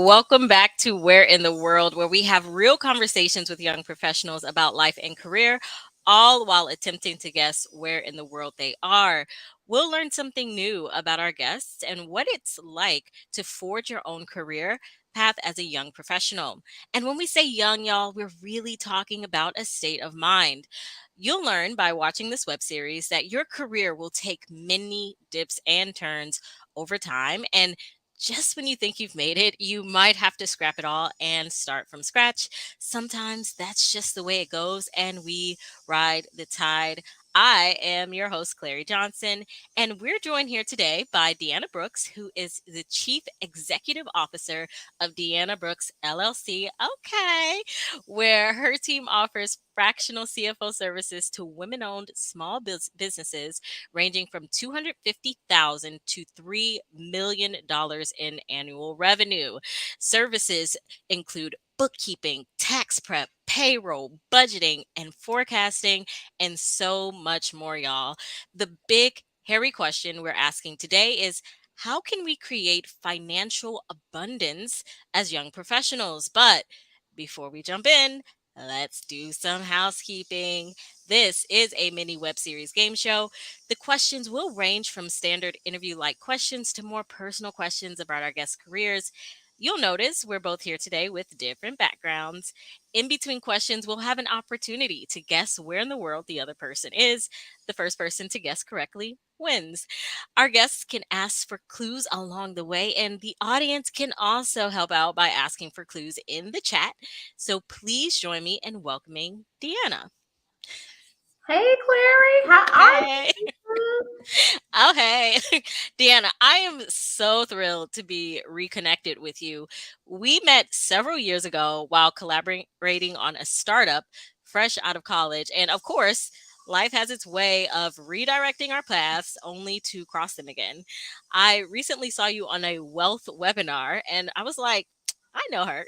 Welcome back to Where in the World, where we have real conversations with young professionals about life and career, all while attempting to guess where in the world they are. We'll learn something new about our guests and what it's like to forge your own career path as a young professional. And when we say young, y'all, we're really talking about a state of mind. You'll learn by watching this web series that your career will take many dips and turns over time. And just when you think you've made it, you might have to scrap it all and start from scratch. Sometimes that's just the way it goes, and we ride the tide. I am your host, Clary Johnson, and we're joined here today by Deanna Brooks, who is the Chief Executive Officer of Deanna Brooks LLC. Okay, where her team offers fractional CFO services to women-owned small businesses ranging from $250,000 to $3 million in annual revenue. Services include bookkeeping, tax prep, payroll, budgeting, and forecasting, and so much more, y'all. The big, hairy question we're asking today is, how can we create financial abundance as young professionals? But before we jump in, let's do some housekeeping. This is a mini web series game show. The questions will range from standard interview like questions to more personal questions about our guests' careers. You'll notice we're both here today with different backgrounds. In between questions, we'll have an opportunity to guess where in the world the other person is. The first person to guess correctly wins. Our guests can ask for clues along the way, and the audience can also help out by asking for clues in the chat. So please join me in welcoming Deanna. Hey, Clary, how are Hey. you? Oh, hey. Deanna, I am so thrilled to be reconnected with you. We met several years ago while collaborating on a startup fresh out of college. And of course, life has its way of redirecting our paths only to cross them again. I recently saw you on a wealth webinar and I was like, I know her.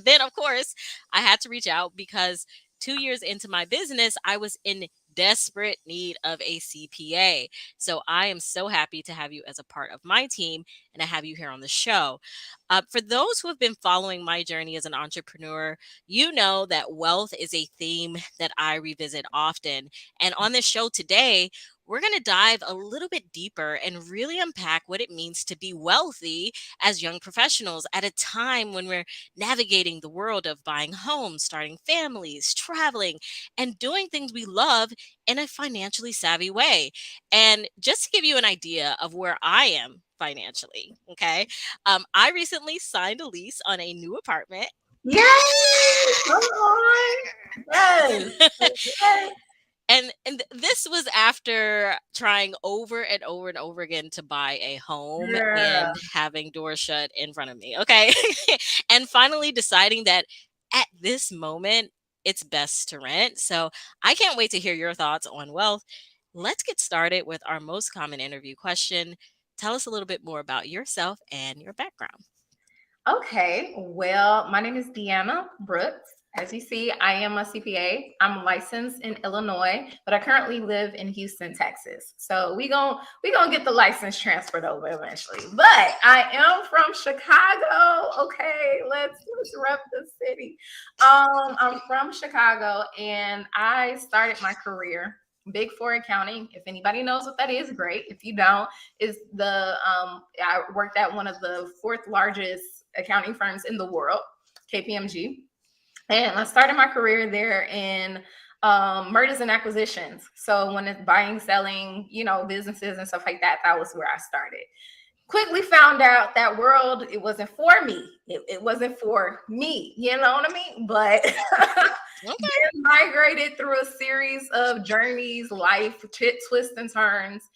Then, of course, I had to reach out because 2 years into my business, I was in desperate need of a CPA. So I am so happy to have you as a part of my team and to have you here on the show. For those who have been following my journey as an entrepreneur, you know that wealth is a theme that I revisit often. And on this show today, we're going to dive a little bit deeper and really unpack what it means to be wealthy as young professionals at a time when we're navigating the world of buying homes, starting families, traveling, and doing things we love in a financially savvy way. And just to give you an idea of where I am financially, okay, I recently signed a lease on a new apartment. Yay! Come on. Yes. Yes. And this was after trying over and over and over again to buy a home Girl. and having doors shut in front of me, okay? And finally deciding that at this moment, it's best to rent. So I can't wait to hear your thoughts on wealth. Let's get started with our most common interview question. Tell us a little bit more about yourself and your background. Okay. Well, my name is Deanna Brooks. As you see, I am a CPA. I'm licensed in Illinois, but I currently live in Houston, Texas. So we gonna get the license transferred over eventually. But I am from Chicago. Okay, let's rep the city. I'm from Chicago, and I started my career Big Four accounting. If anybody knows what that is, great. If you don't, is the I worked at one of the fourth largest accounting firms in the world, KPMG. And I started my career there in mergers and acquisitions. So when it's buying, selling, businesses and stuff like that, that was where I started. Quickly found out that world, it wasn't for me. It wasn't for me. You know what I mean? But Okay. then migrated through a series of journeys, life, twists and turns.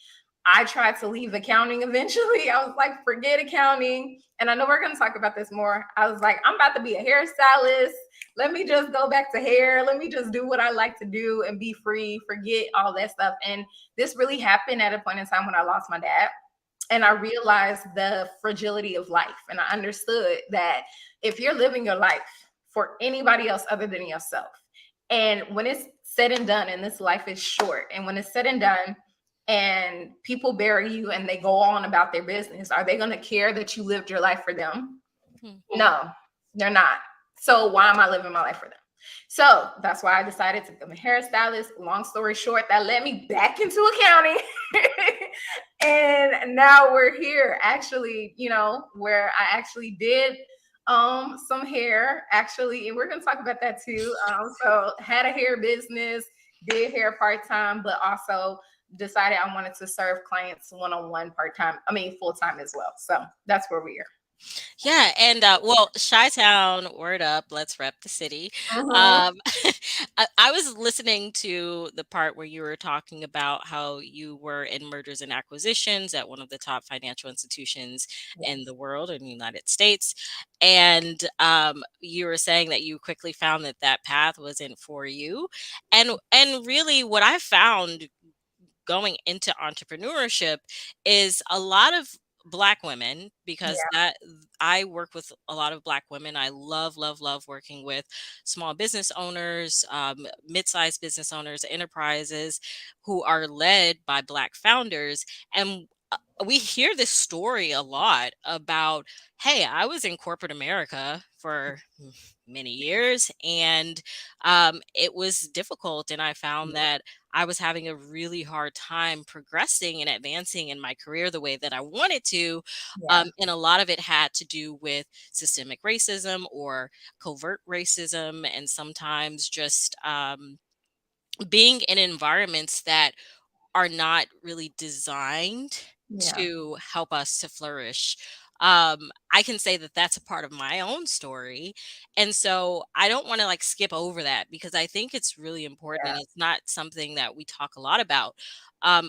I tried to leave accounting eventually. I was like, forget accounting. And I know we're going to talk about this more. I was like, I'm about to be a hairstylist. Let me just go back to hair. Let me just do what I like to do and be free, forget all that stuff. And this really happened at a point in time when I lost my dad. And I realized the fragility of life. And I understood that if you're living your life for anybody else other than yourself, and when it's said and done, and this life is short, and when it's said and done, and people bury you and they go on about their business, are they going to care that you lived your life for them? Hmm. No, they're not. So why am I living my life for them? So that's why I decided to become a hairstylist. Long story short, that led me back into accounting. And now we're here, actually, where I actually did some hair, actually, and we're gonna talk about that too. So had a hair business, did hair part-time, but also decided I wanted to serve clients one-on-one part-time, I mean full-time as well. So that's where we are. Yeah, and well, Chi-Town, word up, let's rep the city. Mhm. Um, I was listening to the part where you were talking about how you were in mergers and acquisitions at one of the top financial institutions in Yes. the world in the United States, and you were saying that you quickly found that that path wasn't for you, and really, what I found going into entrepreneurship is a lot of black women, because Yeah. that I work with a lot of black women. I love working with small business owners, mid-sized business owners, enterprises who are led by black founders. And we hear this story a lot about, hey, I was in corporate America for many years, and it was difficult, and I found Yeah. that I was having a really hard time progressing and advancing in my career the way that I wanted to. Yeah. And a lot of it had to do with systemic racism or covert racism, and sometimes just being in environments that are not really designed Yeah. to help us to flourish. I can say that that's a part of my own story. And so I don't want to like skip over that because I think it's really important and Yeah. it's not something that we talk a lot about.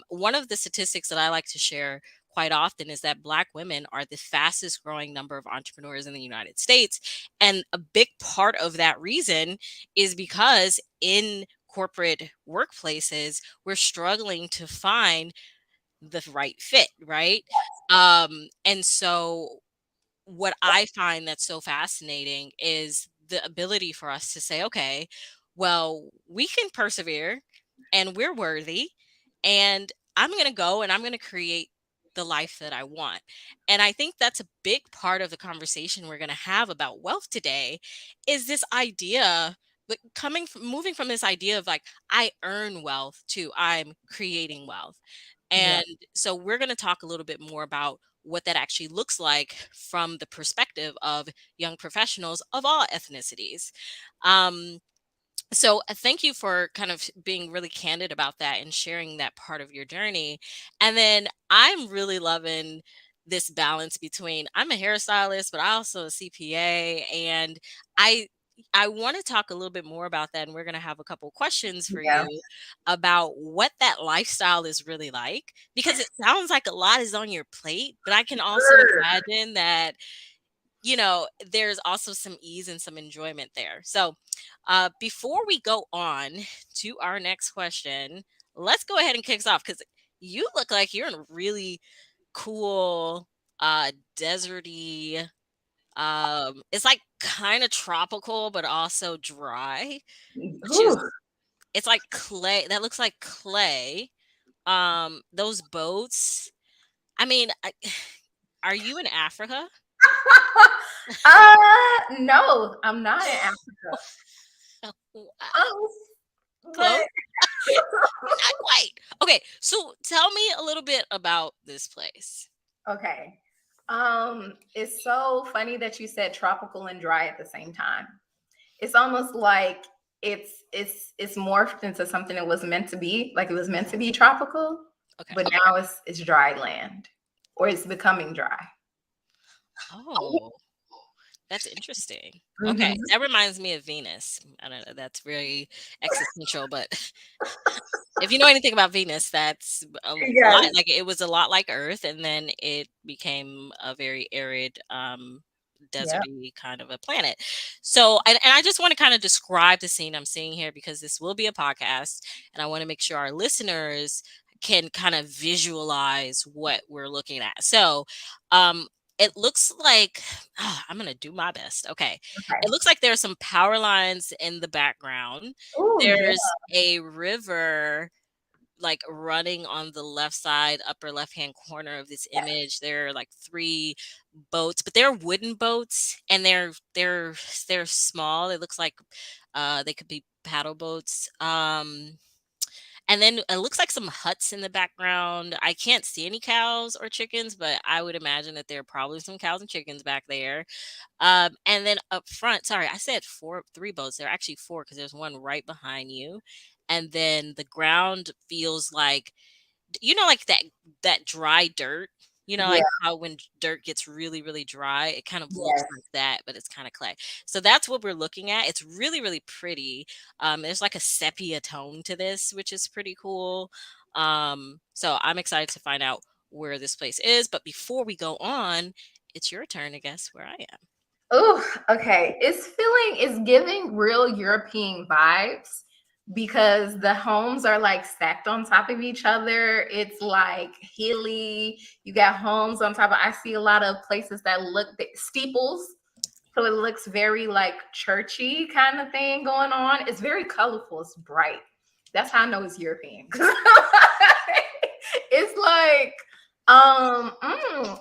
One of the statistics that I like to share quite often is that Black women are the fastest growing number of entrepreneurs in the United States. And a big part of that reason is because in corporate workplaces, we're struggling to find the right fit, right? And so what I find that's so fascinating is the ability for us to say, okay, well, we can persevere and we're worthy, and I'm going to go and I'm going to create the life that I want. And I think that's a big part of the conversation we're going to have about wealth today is this idea, but coming from moving from this idea of like I earn wealth to I'm creating wealth. Yeah. And so we're going to talk a little bit more about what that actually looks like from the perspective of young professionals of all ethnicities. Um, so thank you for kind of being really candid about that and sharing that part of your journey. And then I'm really loving this balance between I'm a hairstylist, but I also a CPA, and I I want to talk a little bit more about that, and we're going to have a couple questions for Yeah. you about what that lifestyle is really like, because it sounds like a lot is on your plate, but I can also Sure. imagine that there's also some ease and some enjoyment there. So, before we go on to our next question, let's go ahead and kick us off because you look like you're in a really cool, deserty. It's like kind of tropical, but also dry, which Whew. is it's like clay. That looks like clay. Those boats. I mean, are you in Africa? No, I'm not in Africa. Wow, Oh, close. but Not quite. Okay, so tell me a little bit about this place. okay. It's so funny that you said tropical and dry at the same time. It's almost like it's morphed into something that was meant to be, like it was meant to be tropical, Okay. but now it's dry land, or it's becoming dry. Oh, that's interesting. Okay, Mhm. that reminds me of Venus. I don't know. That's very existential, but if you know anything about Venus, that's a lot Yes. like it was a lot like Earth, and then it became a very arid, Yep. deserty kind of a planet. So, and I just want to kind of describe the scene I'm seeing here because this will be a podcast, and I want to make sure our listeners can kind of visualize what we're looking at. So, um, it looks like I'm gonna do my best. Okay, it Okay. looks like there are some power lines in the background. Oh yeah. There's a river like running on the left side, upper left hand corner of this image. There are like three boats, but they're wooden boats, and they're small. It looks like they could be paddle boats. And then it looks like some huts in the background. I can't see any cows or chickens, but I would imagine that there are probably some cows and chickens back there. And then up front, sorry, I said three boats. There are actually four because there's one right behind you. And then the ground feels like, like that dry dirt. Yeah. Like how when dirt gets really, really dry, it kind of looks Yes. like that, but it's kind of clay. So that's what we're looking at. It's really, really pretty. There's like a sepia tone to this, which is pretty cool. So I'm excited to find out where this place is. But before we go on, it's your turn to guess where I am. Oh, okay. It's giving real European vibes because the homes are like stacked on top of each other. It's like hilly. You got homes on top of, I see a lot of places that look steeples. So it looks very like churchy kind of thing going on. It's very colorful. It's bright. That's how I know it's European. It's like,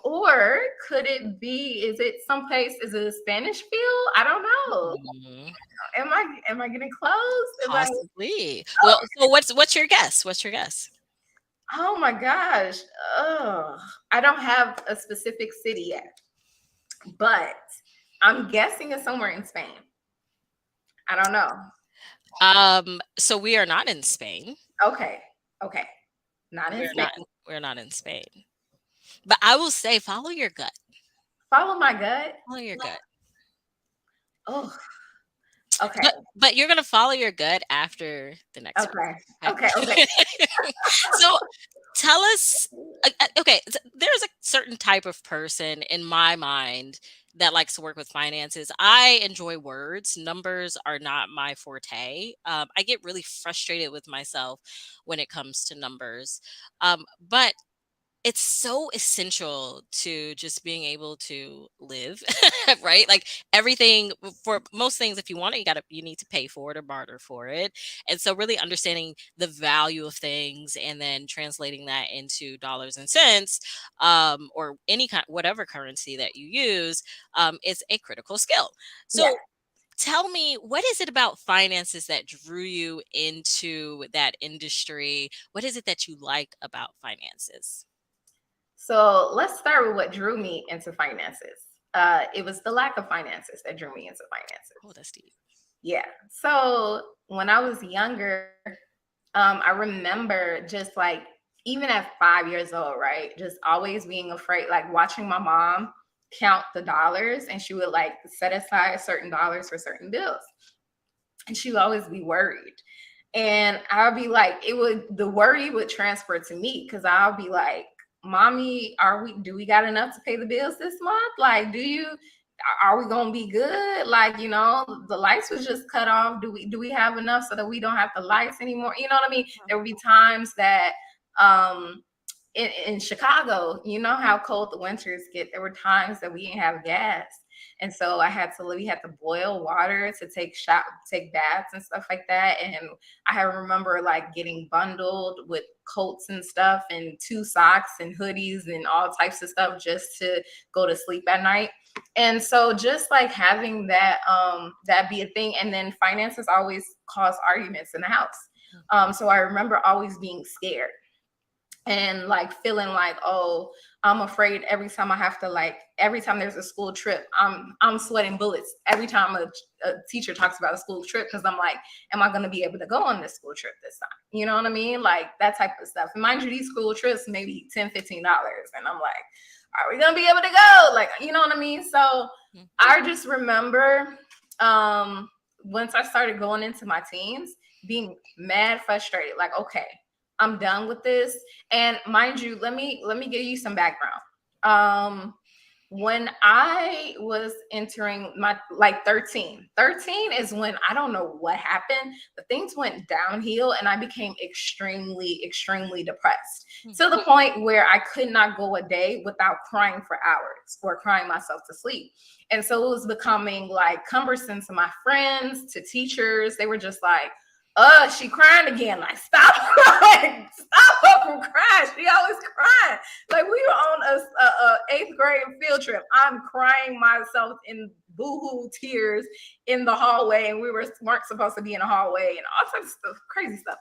or could it be? Is it someplace? Is it a Spanish feel? I don't know. Mhm. Am I getting close? Am I? Possibly. Well, so what's your guess? What's your guess? Oh my gosh. Oh, I don't have a specific city yet, but I'm guessing it's somewhere in Spain. I don't know. So we are not in Spain. Okay. Okay. Not in We're Spain. not we're not in Spain. But I will say follow your gut. Follow my gut. Follow your gut. Oh, okay. But you're gonna follow your gut after the next Okay. question. Okay. Okay. Okay. So tell us, okay, there's a certain type of person in my mind that likes to work with finances. I enjoy words. Numbers are not my forte. I get really frustrated with myself when it comes to numbers. But it's so essential to just being able to live, right? Like everything, for most things, if you want it, you need to pay for it or barter for it. And so really understanding the value of things and then translating that into dollars and cents, or any kind, whatever currency that you use, is a critical skill. Yeah. So tell me, what is it about finances that drew you into that industry? What is it that you like about finances? So let's start with what drew me into finances. It was the lack of finances that drew me into finances. Oh, that's deep. Yeah. So when I was younger, I remember just like even at 5 years old, right? Just always being afraid, like watching my mom count the dollars, and she would like set aside certain dollars for certain bills, and she would always be worried. And I'll be like, the worry would transfer to me because I'll be like, Mommy, do we got enough to pay the bills this month? Like, are we gonna be good? Like, the lights was just cut off. Do we have enough so that we don't have the lights anymore? You know what I mean? There would be times that um in Chicago, you know how cold the winters get. There were times that we didn't have gas. And so we had to boil water to take baths and stuff like that. And remember like getting bundled with coats and stuff and two socks and hoodies and all types of stuff just to go to sleep at night. And so just like having that be a thing. And then finances always cause arguments in the house. So I remember always being scared and like feeling like, oh, I'm afraid every time there's a school trip, I'm sweating bullets every time a teacher talks about a school trip, because I'm like, am I going to be able to go on this school trip this time? You know what I mean? Like that type of stuff. And mind you, these school trips maybe $10-15, and I'm like, are we going to be able to go? Like, you know what I mean? So I just remember once I started going into my teens, being mad frustrated, like, okay, I'm done with this. And mind you, let me give you some background. When I was entering my 13 is when I don't know what happened, but things went downhill and I became extremely, extremely depressed to the point where I could not go a day without crying for hours or crying myself to sleep. And so it was becoming like cumbersome to my friends, to teachers. They were just like, She crying again. Like, stop crying. Stop her from crying. She always crying. Like, we were on a 8th grade field trip. I'm crying myself in boohoo tears in the hallway, and we weren't supposed to be in a hallway and all types of stuff, crazy stuff.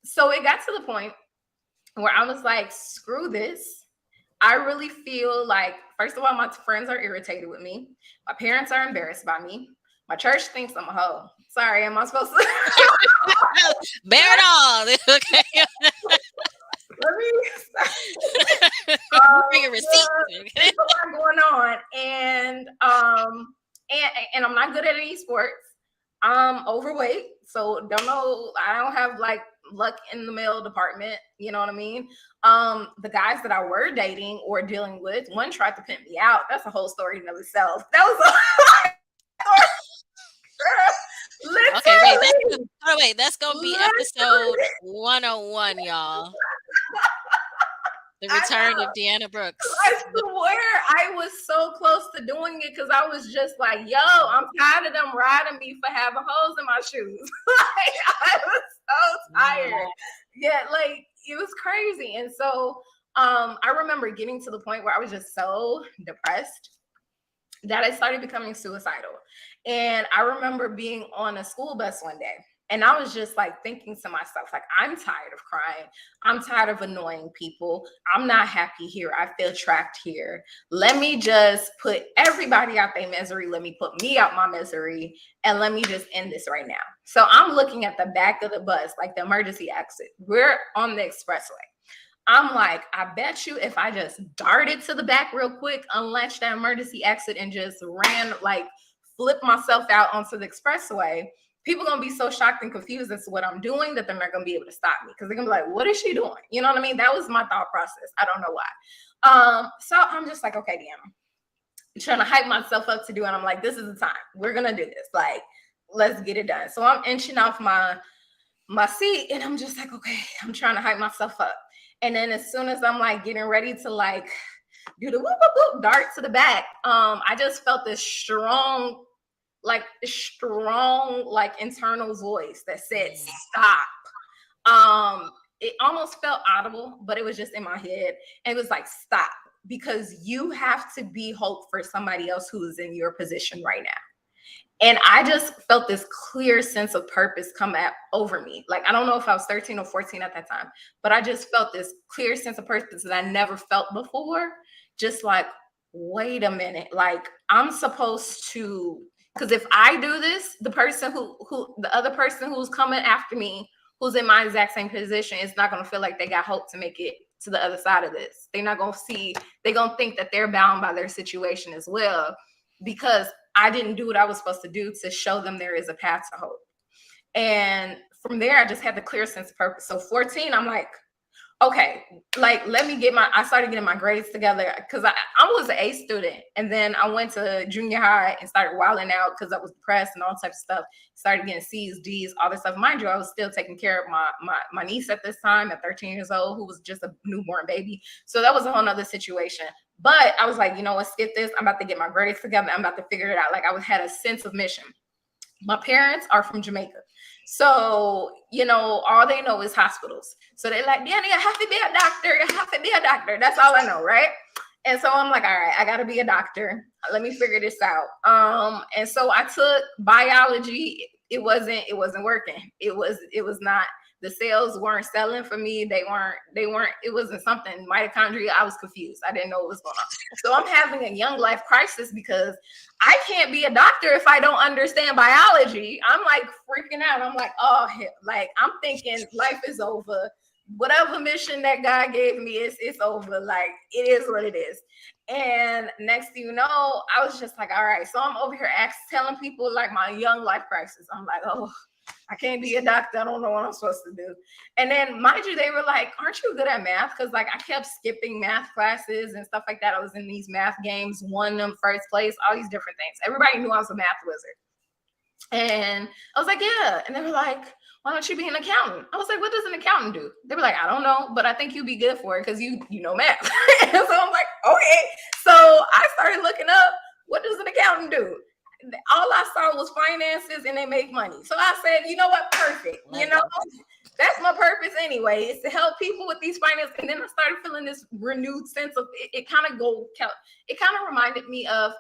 So it got to the point where I was like, screw this. I really feel like, first of all, my friends are irritated with me. My parents are embarrassed by me. My church thinks I'm a hoe. Sorry, am I supposed to? Bear it all. Okay. Let me Bring a receipt. there's a lot going on. And I'm not good at any sports. I'm overweight. So I don't have like luck in the male department. You know what I mean? The guys that I were dating or dealing with, one tried to pimp me out. That's a whole story in itself. That was a Okay, that's gonna be episode 101, y'all. The return of Deanna Brooks. I swear I was so close to doing it because I was just like, yo, I'm tired of them riding me for having holes in my shoes. Like, I was so tired. Yeah, like it was crazy. And so I remember getting to the point where I was just so depressed that I started becoming suicidal. And I remember being on a school bus one day, and I was just like thinking to myself, like, I'm tired of crying. I'm tired of annoying people. I'm not happy here. I feel trapped here. Let me just put everybody out their misery. Let me put me out my misery, and let me just end this right now. So I'm looking at the back of the bus, like the emergency exit. We're on the expressway. I'm like, I bet you if I just darted to the back real quick, unlatched that emergency exit, and just ran, like, flipped myself out onto the expressway, people gonna be so shocked and confused as to what I'm doing that they're not gonna be able to stop me, because they're gonna be like, what is she doing? You know what I mean? That was my thought process. I don't know why. So I'm just like, okay, Deanna, I'm trying to hype myself up to do it. I'm like, this is the time. We're gonna do this. Like, let's get it done. So I'm inching off my seat, and I'm just like, okay, I'm trying to hype myself up. And then as soon as I'm like getting ready to like do the whoop, whoop, whoop, dart to the back, I just felt this strong internal voice that said, stop. It almost felt audible, but it was just in my head. And it was like, stop, because you have to be hope for somebody else who is in your position right now. And I just felt this clear sense of purpose come over me. Like, I don't know if I was 13 or 14 at that time, but I just felt this clear sense of purpose that I never felt before. Just like, wait a minute, like, I'm supposed to, because if I do this, the other person who's coming after me, who's in my exact same position, is not going to feel like they got hope to make it to the other side of this. They're not going to see, they're going to think that they're bound by their situation as well, because I didn't do what I was supposed to do to show them there is a path to hope. And from there, I just had the clear sense of purpose. So 14, I'm like, okay, like, I started getting my grades together, because I was an A student. And then I went to junior high and started wilding out because I was depressed and all types of stuff. Started getting C's, D's, all this stuff. Mind you, I was still taking care of my niece at this time at 13 years old, who was just a newborn baby. So that was a whole nother situation. But I was like, you know what, skip this. I'm about to get my grades together. I'm about to figure it out. Like, I had a sense of mission. My parents are from Jamaica. So, you know, all they know is hospitals. So they're like, Deanna, you have to be a doctor. You have to be a doctor. That's all I know, right? And so I'm like, all right, I got to be a doctor. Let me figure this out. And so I took biology. It wasn't working. It was not. The cells weren't selling for me. They weren't, it wasn't something, mitochondria. I was confused. I didn't know what was going on. So I'm having a young life crisis because I can't be a doctor if I don't understand biology. I'm like freaking out. I'm like, oh, hell. Like, I'm thinking life is over. Whatever mission that God gave me, it's over. Like, it is what it is. And next thing you know, I was just like, all right. So I'm over here telling people like my young life crisis. I'm like, oh, I can't be a doctor. I don't know what I'm supposed to do. And then, mind you, they were like, aren't you good at math? Because, like, I kept skipping math classes and stuff like that. I was in these math games, won them first place, all these different things. Everybody knew I was a math wizard. And I was like, yeah. And they were like, why don't you be an accountant? I was like, what does an accountant do? They were like, I don't know, but I think you'd be good for it because you know math. And so I'm like, okay. So I started looking up, what does an accountant do? all I saw was finances and they make money. So I said, you know what? Perfect. You Love know, that. that's my purpose anyway, is to help people with these finances. And then I started feeling this renewed sense of it. It kind of reminded me of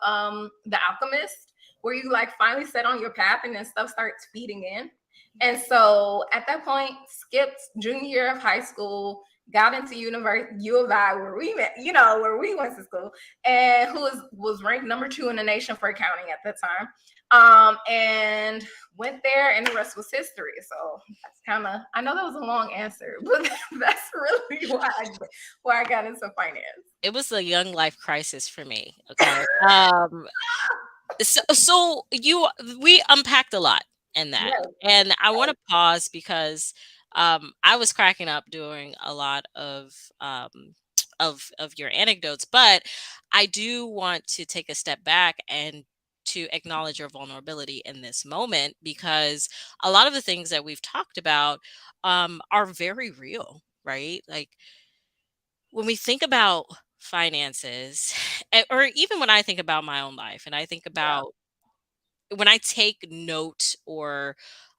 The Alchemist, where you like finally set on your path and then stuff starts feeding in. And so at that point, skipped junior year of high school, got into U of I, where we met, where we went to school, and who was ranked number 2 in the nation for accounting at the time. And went there, and the rest was history. So that's kind of, I know that was a long answer, but that's really why I got into finance. It was a young life crisis for me. Okay. So we unpacked a lot in that, Yes, and I want to pause because I was cracking up during a lot of your anecdotes, but I do want to take a step back and to acknowledge your vulnerability in this moment, because a lot of the things that we've talked about are very real, right? Like when we think about finances, or even when I think about my own life, and I think yeah, about when I take note, or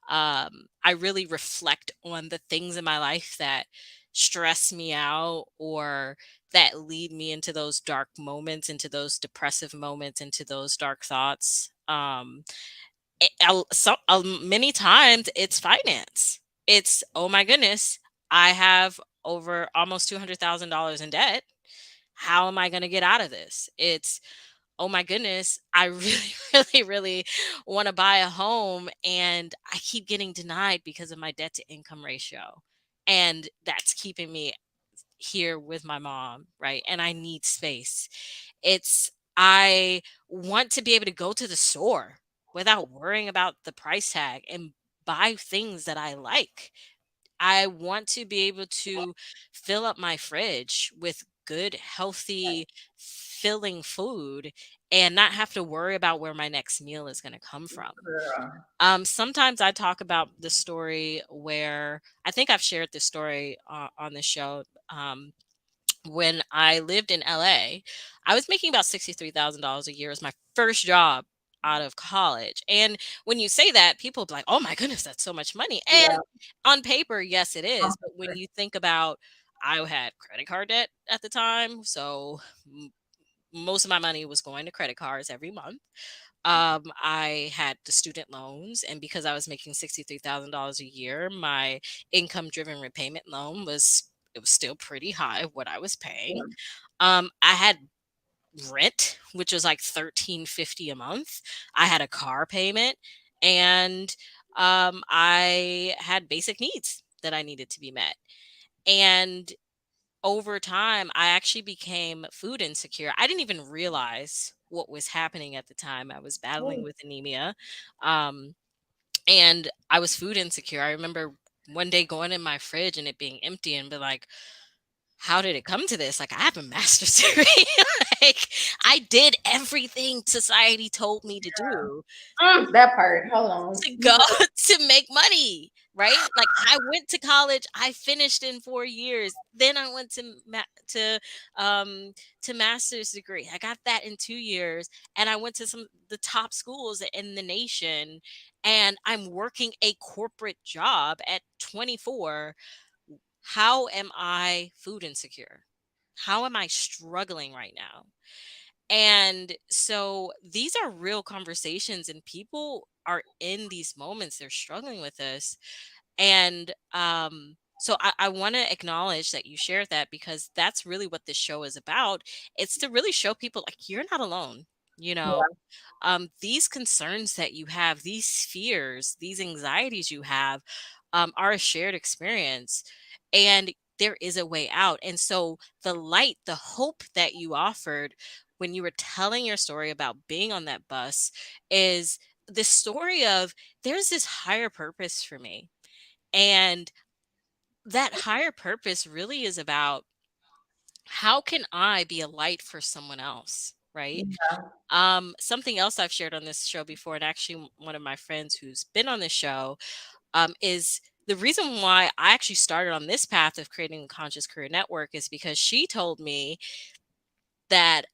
I really reflect on the things in my life that stress me out, or that lead me into those dark moments, into those depressive moments, into those dark thoughts. Many times it's finance. It's, oh my goodness, I have over almost $200,000 in debt. How am I going to get out of this? It's, oh my goodness, I really, really, really want to buy a home, and I keep getting denied because of my debt to income ratio. And that's keeping me here with my mom, right? And I need space. It's, I want to be able to go to the store without worrying about the price tag and buy things that I like. I want to be able to fill up my fridge with good, healthy, filling food, and not have to worry about where my next meal is going to come from. girl. Sometimes I talk about the story where I think I've shared this story on the show. When I lived in LA, I was making about $63,000 a year as my first job out of college. And when you say that, people be like, "Oh my goodness, that's so much money." Yeah. And on paper, yes, it is. But when you think about, I had credit card debt at the time, so most of my money was going to credit cards every month. I had the student loans, and because I was making $63,000 a year, my income-driven repayment loan was, it was still pretty high what I was paying. I had rent, which was like $13.50 a month. I had a car payment, and I had basic needs that I needed to be met. And over time, I actually became food insecure. I didn't even realize what was happening at the time. I was battling Mm, with anemia, um, and I was food insecure. I remember one day going in my fridge and it being empty, and be like, how did it come to this? Like, I have a master's degree. Like, I did everything society told me to do that part. Hold on. to go to make money, right? Like, I went to college, I finished in 4 years. Then I went um to master's degree. I got that in 2 years, and I went to some the top schools in the nation, and I'm working a corporate job at 24. How am I food insecure? How am I struggling right now? And so these are real conversations, and people are in these moments, they're struggling with this. And so I want to acknowledge that you shared that, because that's really what this show is about. It's to really show people, like, you're not alone. You know, Yeah. these concerns that you have, these fears, these anxieties you have, are a shared experience, and there is a way out. And so the light, the hope that you offered when you were telling your story about being on that bus, is the story of, there's this higher purpose for me. And that higher purpose really is about, how can I be a light for someone else, right? Something else I've shared on this show before, and actually one of my friends who's been on this show, is the reason why I actually started on this path of creating a conscious career network, is because she told me that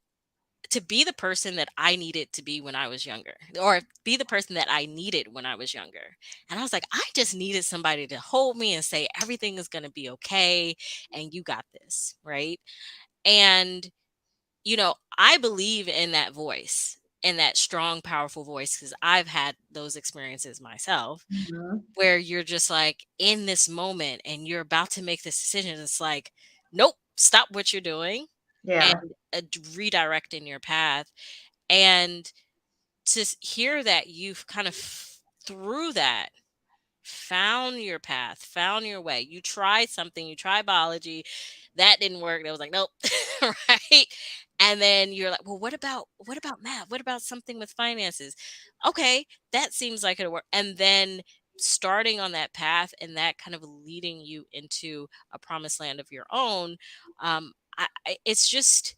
to be the person that I needed to be when I was younger, or be the person that I needed when I was younger. And I was like, I just needed somebody to hold me and say, everything is going to be okay. And you got this. Right. And, I believe in that voice, in that strong, powerful voice, because I've had those experiences myself Mhm. where you're just like in this moment and you're about to make this decision. It's like, nope, stop what you're doing and Yeah. redirecting your path. And to hear that you've kind of through that found your path, found your way. You tried something, you tried biology, that didn't work. That was like, nope, right? And then you're like, well, what about math? What about something with finances? Okay, that seems like it'll work. And then starting on that path and that kind of leading you into a promised land of your own, it's just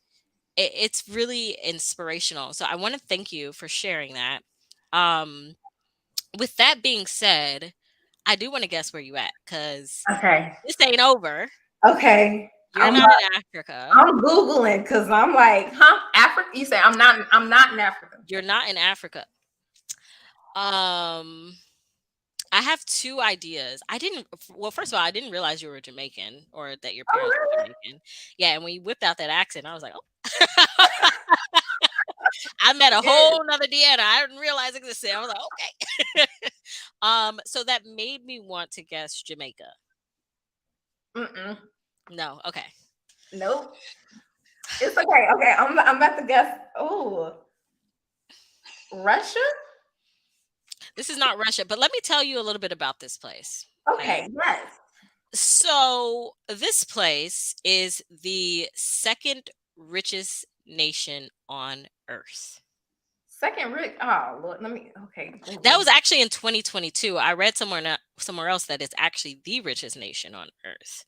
it's really inspirational. So I want to thank you for sharing that. Um, with that being said, I do want to guess where you at because Okay. this ain't over. Okay. You're not in Africa. I'm Googling because I'm like, huh? Africa? You say I'm not in Africa. You're not in Africa. Um, I have two ideas. Well, first of all, I didn't realize you were Jamaican or that your Oh, parents were really? Jamaican. Yeah, and when you whipped out that accent, I was like, oh. I met a Yes. whole nother Deanna I didn't realize existed. I was like, okay. So that made me want to guess Jamaica. Mm-mm. No, okay. Nope. It's okay. Okay. I'm about to guess. Oh, Russia? This is not Russia, but let me tell you a little bit about this place. Okay. Okay. Yes. So this place is the second richest nation on earth. Second Rick. Oh, Lord. Let me. Okay. That Google. was actually in 2022. I read somewhere else that it's actually the richest nation on earth.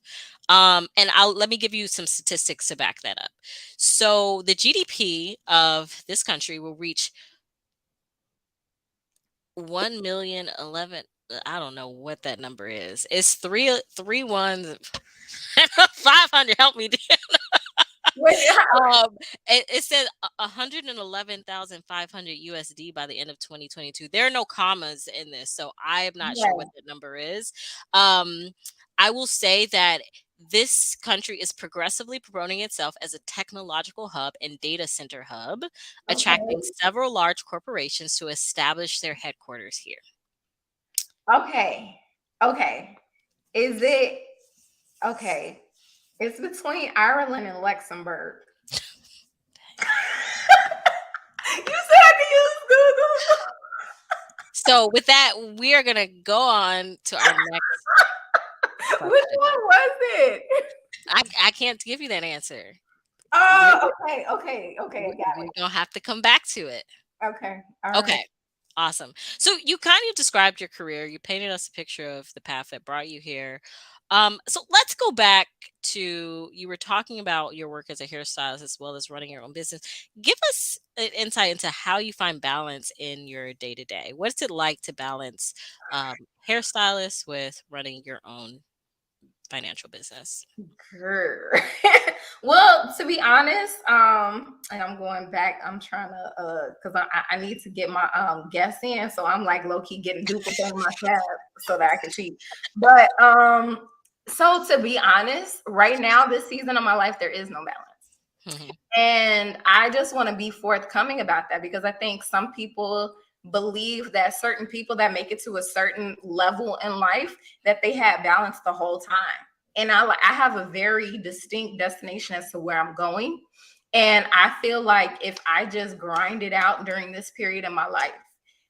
And let me give you some statistics to back that up. So the GDP of this country will reach 1,011. I don't know what that number is. It's three ones, 500. Help me. Wait. It said 111,500 USD by the end of 2022. There are no commas in this, so I am not sure what Yeah. the number is. Um, I will say that this country is progressively promoting itself as a technological hub and data center hub, attracting Okay. several large corporations to establish their headquarters here. Okay. Okay. Is it okay? It's between Ireland and Luxembourg. You said I could use Google. So, with that, we are going to go on to our next Which question. one was it? I can't give you that answer. We're, Oh, okay, okay, okay. I got we're going to have to come back to it. it. Okay, all right. Okay. Awesome. So you kind of described your career. You painted us a picture of the path that brought you here. So let's go back to you were talking about your work as a hairstylist as well as running your own business. Give us an insight into how you find balance in your day to day. What's it like to balance hairstylist with running your own financial business? Grr. Well, to be honest, and I'm going back. I'm trying to because I need to get my guests in, so I'm like low key getting duplicating my tab so that I can cheat. But so to be honest, right now this season of my life there is no balance. Mhm. And I just want to be forthcoming about that because I think some people believe that certain people that make it to a certain level in life that they had balance the whole time. And I have a very distinct destination as to where I'm going. And I feel like if I just grind it out during this period in my life,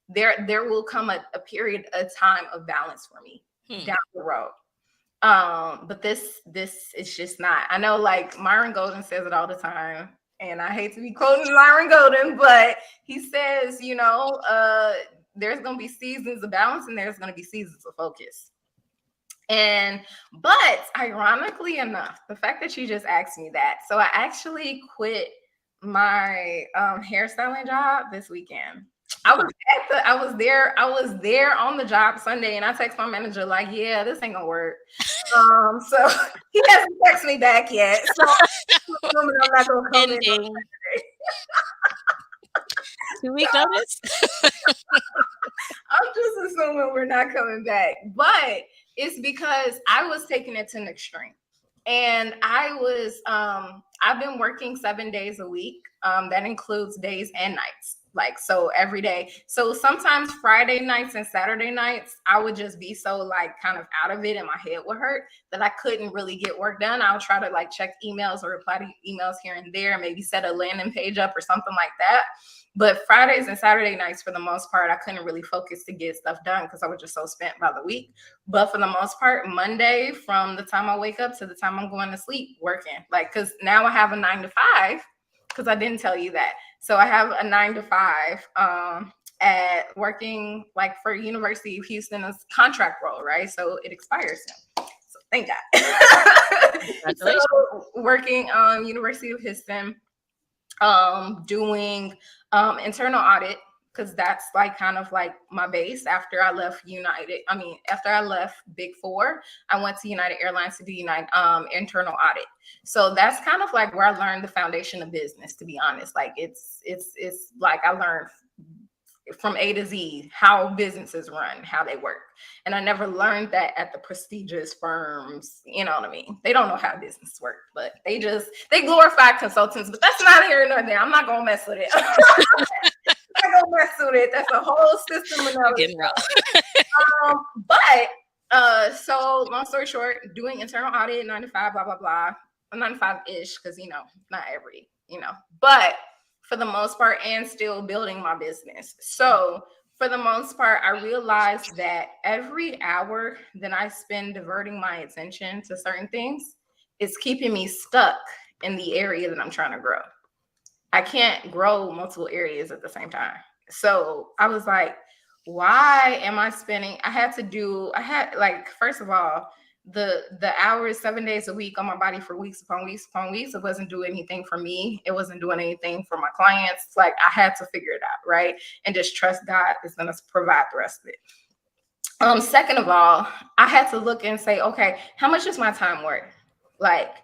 there will come a period, a time of balance for me Hmm. down the road. But this is just not. I know like Myron Golden says it all the time, and I hate to be quoting Myron Golden, but he says, there's gonna be seasons of balance and there's gonna be seasons of focus. And but ironically enough, the fact that you just asked me that, so I actually quit my hairstyling job this weekend. Oh. I was there on the job Sunday, and I text my manager like, yeah, this ain't gonna work. So he hasn't texted me back yet. So I'm not gonna come in on Ending. Saturday. 2-week notice? I'm just assuming we're not coming back. But it's because I was taking it to an extreme. And I've been working 7 days a week. That includes days and nights. Like, so every day. So sometimes Friday nights and Saturday nights, I would just be so like kind of out of it and my head would hurt that I couldn't really get work done. I would try to like check emails or reply to emails here and there, maybe set a landing page up or something like that. But Fridays and Saturday nights, for the most part, I couldn't really focus to get stuff done because I was just so spent by the week. But for the most part, Monday, from the time I wake up to the time I'm going to sleep, working. Like, because now I have a 9 to 5, because I didn't tell you that. So I have a 9 to 5 at working like for University of Houston as contract role, right? So it expires soon. So thank God. Congratulations. So working University of Houston, doing internal audit, because that's like kind of like my base. After I left after I left Big Four, I went to United Airlines to do internal audit. So that's kind of like where I learned the foundation of business, to be honest. Like it's like I learned from A to Z how businesses run, how they work. And I never learned that at the prestigious firms. You know what I mean? They don't know how business work, but they glorify consultants. But that's not here nor there. I'm not gonna mess with it. I'm not gonna mess with it. That's a whole system Getting raw. So long story short, doing internal audit, 9 to 5, blah blah blah, 9 to 5 ish, because not every, but for the most part, and still building my business. So for the most part, I realized that every hour that I spend diverting my attention to certain things is keeping me stuck in the area that I'm trying to grow. I can't grow multiple areas at the same time. So I was like, why am I spending? First of all, the hours 7 days a week on my body for weeks upon weeks upon weeks. It wasn't doing anything for me. It wasn't doing anything for my clients. It's like I had to figure it out, right? And just trust God is going to provide the rest of it. Second of all, I had to look and say, okay, how much is my time worth? Like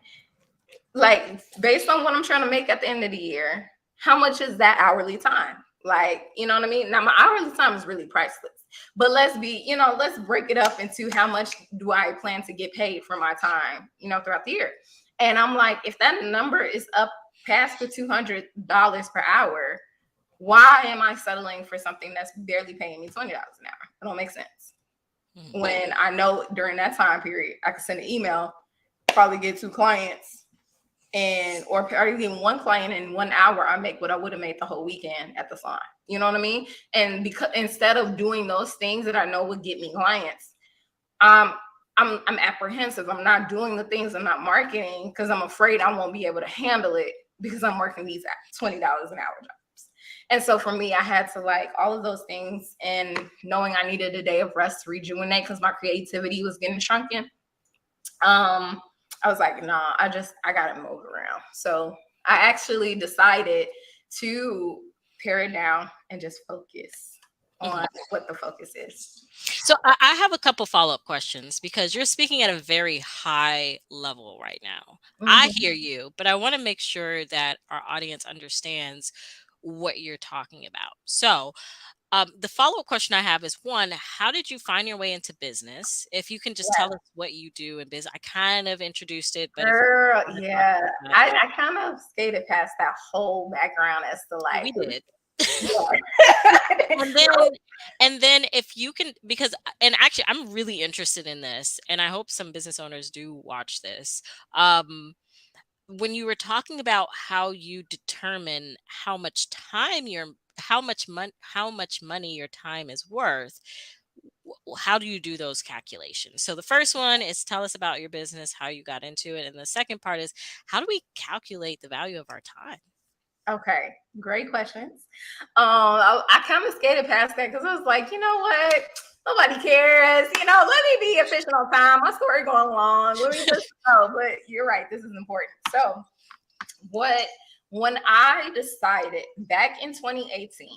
based on what I'm trying to make at the end of the year, how much is that hourly time? Like, you know what I mean? Now my hourly time is really priceless, but let's break it up into how much do I plan to get paid for my time, throughout the year. And I'm like, if that number is up past the $200 per hour, why am I settling for something that's barely paying me $20 an hour? It don't make sense. Mm-hmm. When I know during that time period, I could send an email, probably get 2 clients, or even 1 client in 1 hour, I make what I would have made the whole weekend at the salon. You know what I mean? And because instead of doing those things that I know would get me clients, I'm apprehensive. I'm not doing the things, I'm not marketing, because I'm afraid I won't be able to handle it because I'm working these $20 an hour jobs. And so for me, I had to like all of those things, and knowing I needed a day of rest to rejuvenate because my creativity was getting shrunken. I was like, nah, I got to move around. So I actually decided to pare it down and just focus on what the focus is. So I have a couple follow-up questions, because you're speaking at a very high level right now. I hear you, but I want to make sure that our audience understands what you're talking about. So the follow-up question I have is, one, how did you find your way into business? If you can just tell us what you do in business. I kind of introduced it, but girl, I kind of skated past that whole background as to like we did. and then if you can, because, and actually I'm really interested in this, and I hope some business owners do watch this. When you were talking about how you determine how much money your time is worth, how do you do those calculations? So the first one is, tell us about your business, how you got into it, and the second part is, how do we calculate the value of our time? Okay, great questions. I kind of skated past that because I was like, you know what? Nobody cares. Let me be efficient on time. My story going long. Let me just go. But you're right. This is important. So, when I decided back in 2018,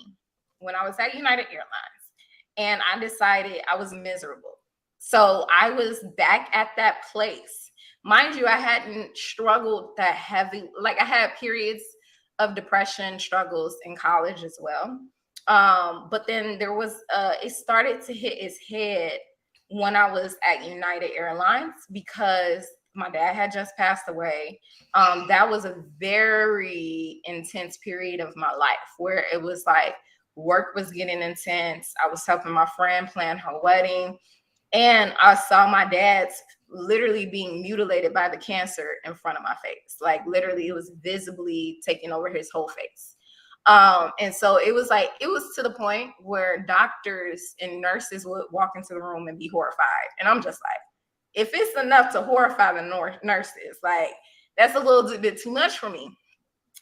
when I was at United Airlines, and I decided I was miserable. So I was back at that place. Mind you, I hadn't struggled that heavy. Like I had periods of depression struggles in college as well. But then there was it started to hit its head when I was at United Airlines because my dad had just passed away. That was a very intense period of my life where it was like work was getting intense. I was helping my friend plan her wedding, and I saw my dad's literally being mutilated by the cancer in front of my face. Like literally, it was visibly taking over his whole face. And so it was like, it was to the point where doctors and nurses would walk into the room and be horrified. And I'm just like, if it's enough to horrify the nurses, like that's a little bit too much for me.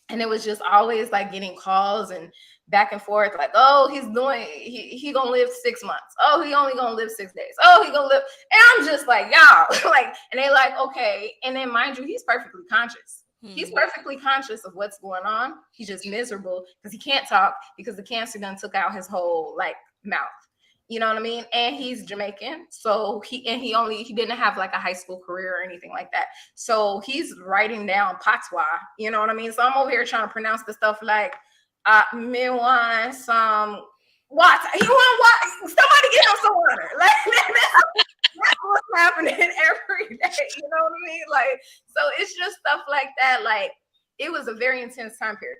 And it was just always like getting calls and back and forth, like, oh, he gonna live 6 months. Oh, he only gonna live 6 days. Oh, he gonna live. And I'm just like, y'all, like, and they like, okay. And then mind you, he's perfectly conscious. He's perfectly conscious of what's going on. He's just miserable because he can't talk because the cancer done took out his whole like mouth. You know what I mean? And he's Jamaican. So he didn't have like a high school career or anything like that. So he's writing down patois, you know what I mean? So I'm over here trying to pronounce the stuff like me want some water. He want water. Somebody get him some water. Like that's what's happening every day. You know what I mean? Like, so it's just stuff like that. Like, it was a very intense time period.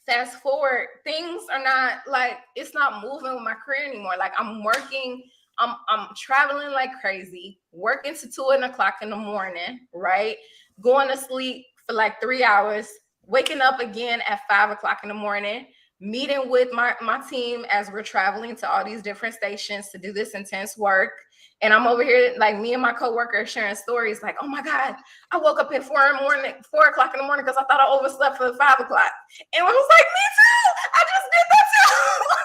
Fast forward, things are not like, it's not moving with my career anymore. Like I'm working, I'm traveling like crazy, working to 2 o'clock in the morning, right? Going to sleep for like 3 hours, waking up again at 5 o'clock in the morning, meeting with my team as we're traveling to all these different stations to do this intense work. And I'm over here, like me and my coworker sharing stories like, oh my God, I woke up at 4 o'clock in the morning because I thought I overslept for 5 o'clock. And I was like, me too. I just did that too.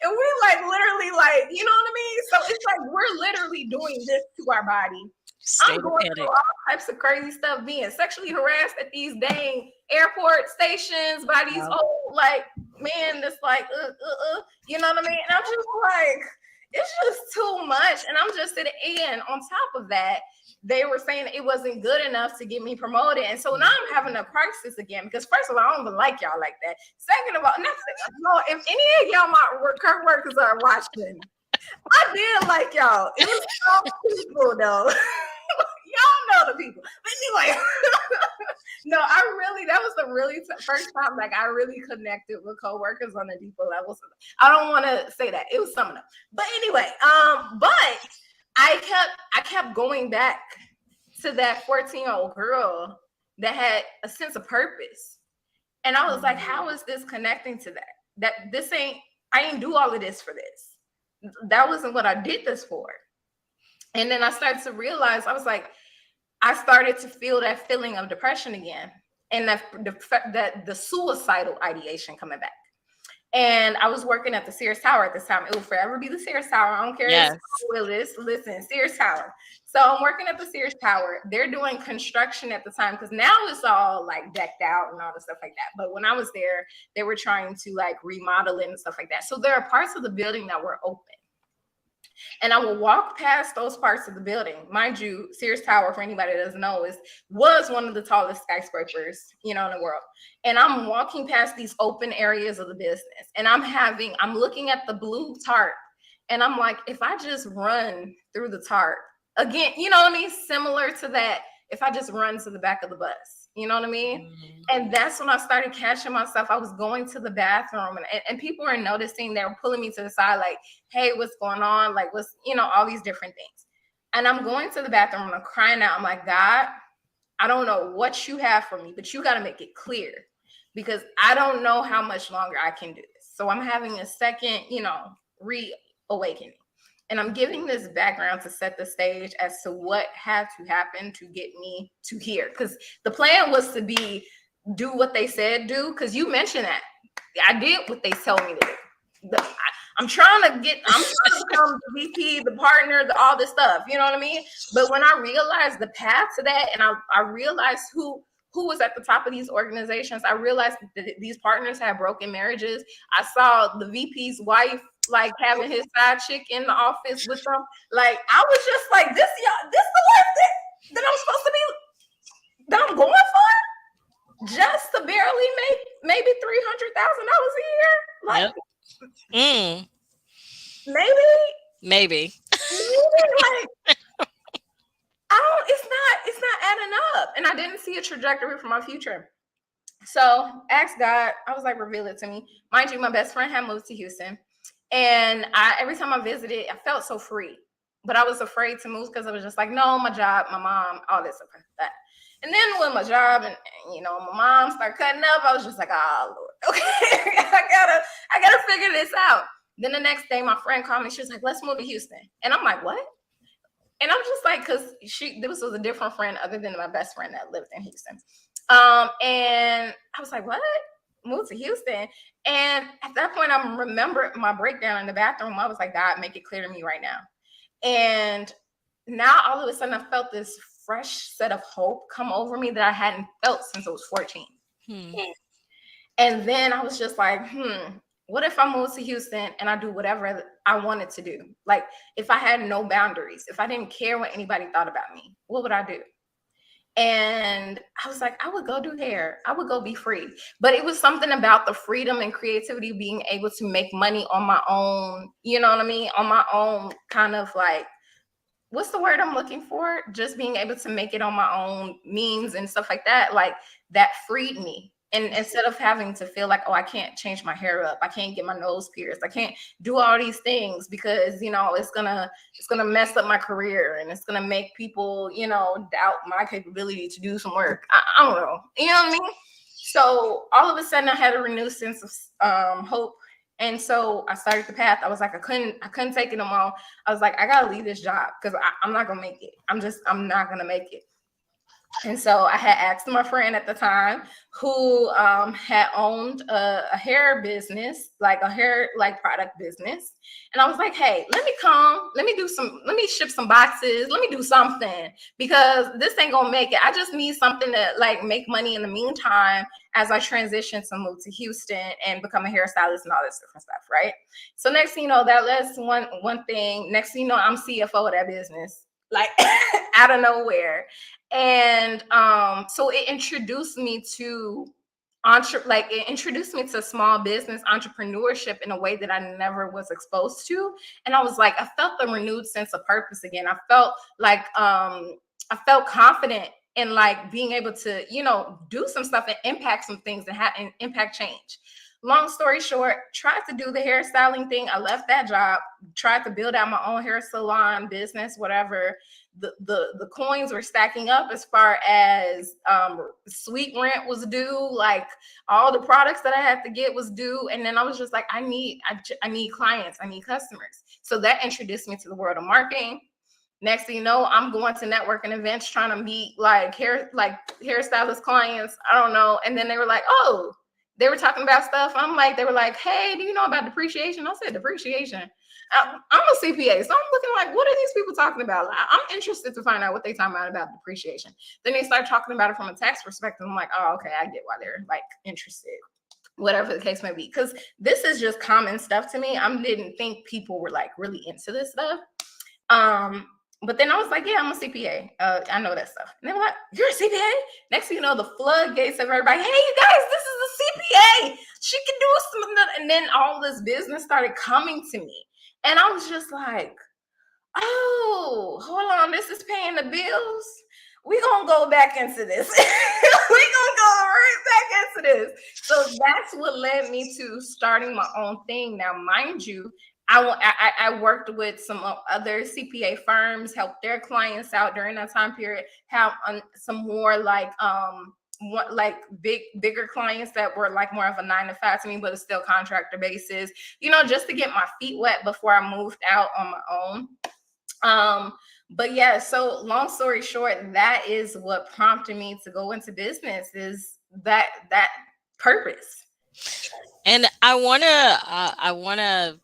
and we like literally like, you know what I mean? So it's like we're literally doing this to our body. I'm going through all types of crazy stuff, being sexually harassed at these dang airport stations by these old like men that's like, you know what I mean? And I'm just like, it's just too much. And I'm just sitting, and on top of that, they were saying it wasn't good enough to get me promoted. And so now I'm having a crisis again, because first of all, I don't even like y'all like that. Second of all, no, if any of y'all my workers are watching, I did like y'all. It was all people though. Y'all know the people. But anyway, no, that was the really first time like I really connected with coworkers on a deeper level. So I don't want to say that. It was some of them. But anyway, but I kept going back to that 14-year-old girl that had a sense of purpose. And I was like, how is this connecting to that? I didn't do all of this for this. That wasn't what I did this for. And then I started to realize, I started to feel that feeling of depression again, and that the suicidal ideation coming back. And I was working at the Sears Tower at this time. It will forever be the Sears Tower. I don't care if it's Willis. Listen, Sears Tower. So I'm working at the Sears Tower. They're doing construction at the time, because now it's all like decked out and all the stuff like that. But when I was there, they were trying to like remodel it and stuff like that. So there are parts of the building that were open. And I will walk past those parts of the building. Mind you, Sears Tower, for anybody that doesn't know, was one of the tallest skyscrapers, in the world. And I'm walking past these open areas of the business, and I'm looking at the blue tarp, and I'm like, if I just run through the tarp again, you know what I mean? Similar to that, if I just run to the back of the bus. You know what I mean? And that's when I started catching myself. I was going to the bathroom, and people were noticing. They were pulling me to the side, like, hey, what's going on? Like, what's, all these different things. And I'm going to the bathroom and I'm crying out. I'm like, God, I don't know what you have for me, but you got to make it clear, because I don't know how much longer I can do this. So I'm having a second, reawakening. And I'm giving this background to set the stage as to what had to happen to get me to here. Because the plan was to do what they said do. Because you mentioned that. I did what they told me to do. I'm trying to become the VP, the partner, all this stuff. You know what I mean? But when I realized the path to that, and I realized who was at the top of these organizations, I realized that these partners had broken marriages. I saw the VP's wife like having his side chick in the office with them. Like, I was just like, this the life that I'm supposed to be, that I'm going for? just to barely make maybe $300,000 a year. Like Yep. Mm, maybe, maybe. like I don't. It's not adding up, and I didn't see a trajectory for my future. So asked God. I was like, reveal it to me. Mind you, my best friend had moved to Houston, and every time I visited, I felt so free. But I was afraid to move because I was just like, no, my job, my mom, all this stuff like that. And then when my job and my mom started cutting up, I was just like, oh Lord, okay, I gotta figure this out. Then the next day, my friend called me. She was like, let's move to Houston, and I'm like, what? And I'm just like, because this was a different friend other than my best friend that lived in Houston. And I was like, what? Moved to Houston. And at that point, I remember my breakdown in the bathroom. I was like, God, make it clear to me right now. And now all of a sudden, I felt this fresh set of hope come over me that I hadn't felt since I was 14. Hmm. And then I was just like, what if I moved to Houston and I do whatever I wanted to do? Like, if I had no boundaries, if I didn't care what anybody thought about me, what would I do? And I was like, I would go do hair. I would go be free. But it was something about the freedom and creativity, being able to make money on my own, you know what I mean? On my own, kind of like, what's the word I'm looking for? Just being able to make it on my own means and stuff like that. Like, that freed me. And instead of having to feel like, oh, I can't change my hair up, I can't get my nose pierced, I can't do all these things because it's gonna mess up my career and it's gonna make people doubt my capability to do some work. I don't know, you know what I mean? So all of a sudden, I had a renewed sense of hope, and so I started the path. I was like, I couldn't take it no more. I was like, I gotta leave this job because I'm not gonna make it. I'm not gonna make it. And so I had asked my friend at the time who had owned a hair business, like a hair like product business. And I was like, hey, let me ship some boxes, let me do something because this ain't gonna make it. I just need something to like make money in the meantime as I transition to move to Houston and become a hairstylist and all this different stuff, right? So next thing you know, that last one thing, next thing you know, I'm CFO of that business, like out of nowhere. And so it introduced me to it introduced me to small business entrepreneurship in a way that I never was exposed to. And I was like, I felt the renewed sense of purpose again. I felt like I felt confident in like being able to do some stuff and impact some things and impact change. Long story short, tried to do the hairstyling thing. I left that job, tried to build out my own hair salon business, whatever. The coins were stacking up as far as suite rent was due, like all the products that I had to get was due. And then I was just like, I need clients, I need customers. So that introduced me to the world of marketing. Next thing you know, I'm going to networking events trying to meet like hairstylist clients. I don't know. And then they were like, oh, they were talking about stuff. They were like, hey, do you know about depreciation? I said, depreciation. I'm a CPA, so I'm looking like, what are these people talking about? I'm interested to find out what they talking about depreciation. Then they start talking about it from a tax perspective. I'm like, oh, okay, I get why they're like interested, whatever the case may be. Because this is just common stuff to me. I didn't think people were like really into this stuff. But then I was like, yeah, I'm a CPA. I know that stuff. And they were like, you're a CPA? Next thing you know, the floodgates of everybody, hey, you guys, this is a CPA. She can do something. And then all this business started coming to me. And I was just like, oh, hold on, this is paying the bills. We're going to go back into this. We're going to go right back into this. So that's what led me to starting my own thing. Now, mind you, I worked with some other CPA firms, helped their clients out during that time period, have some more bigger clients that were like more of a 9 to 5 to me, but it's still contractor basis, just to get my feet wet before I moved out on my own. But yeah, so long story short, that is what prompted me to go into business, is that purpose. And I wanna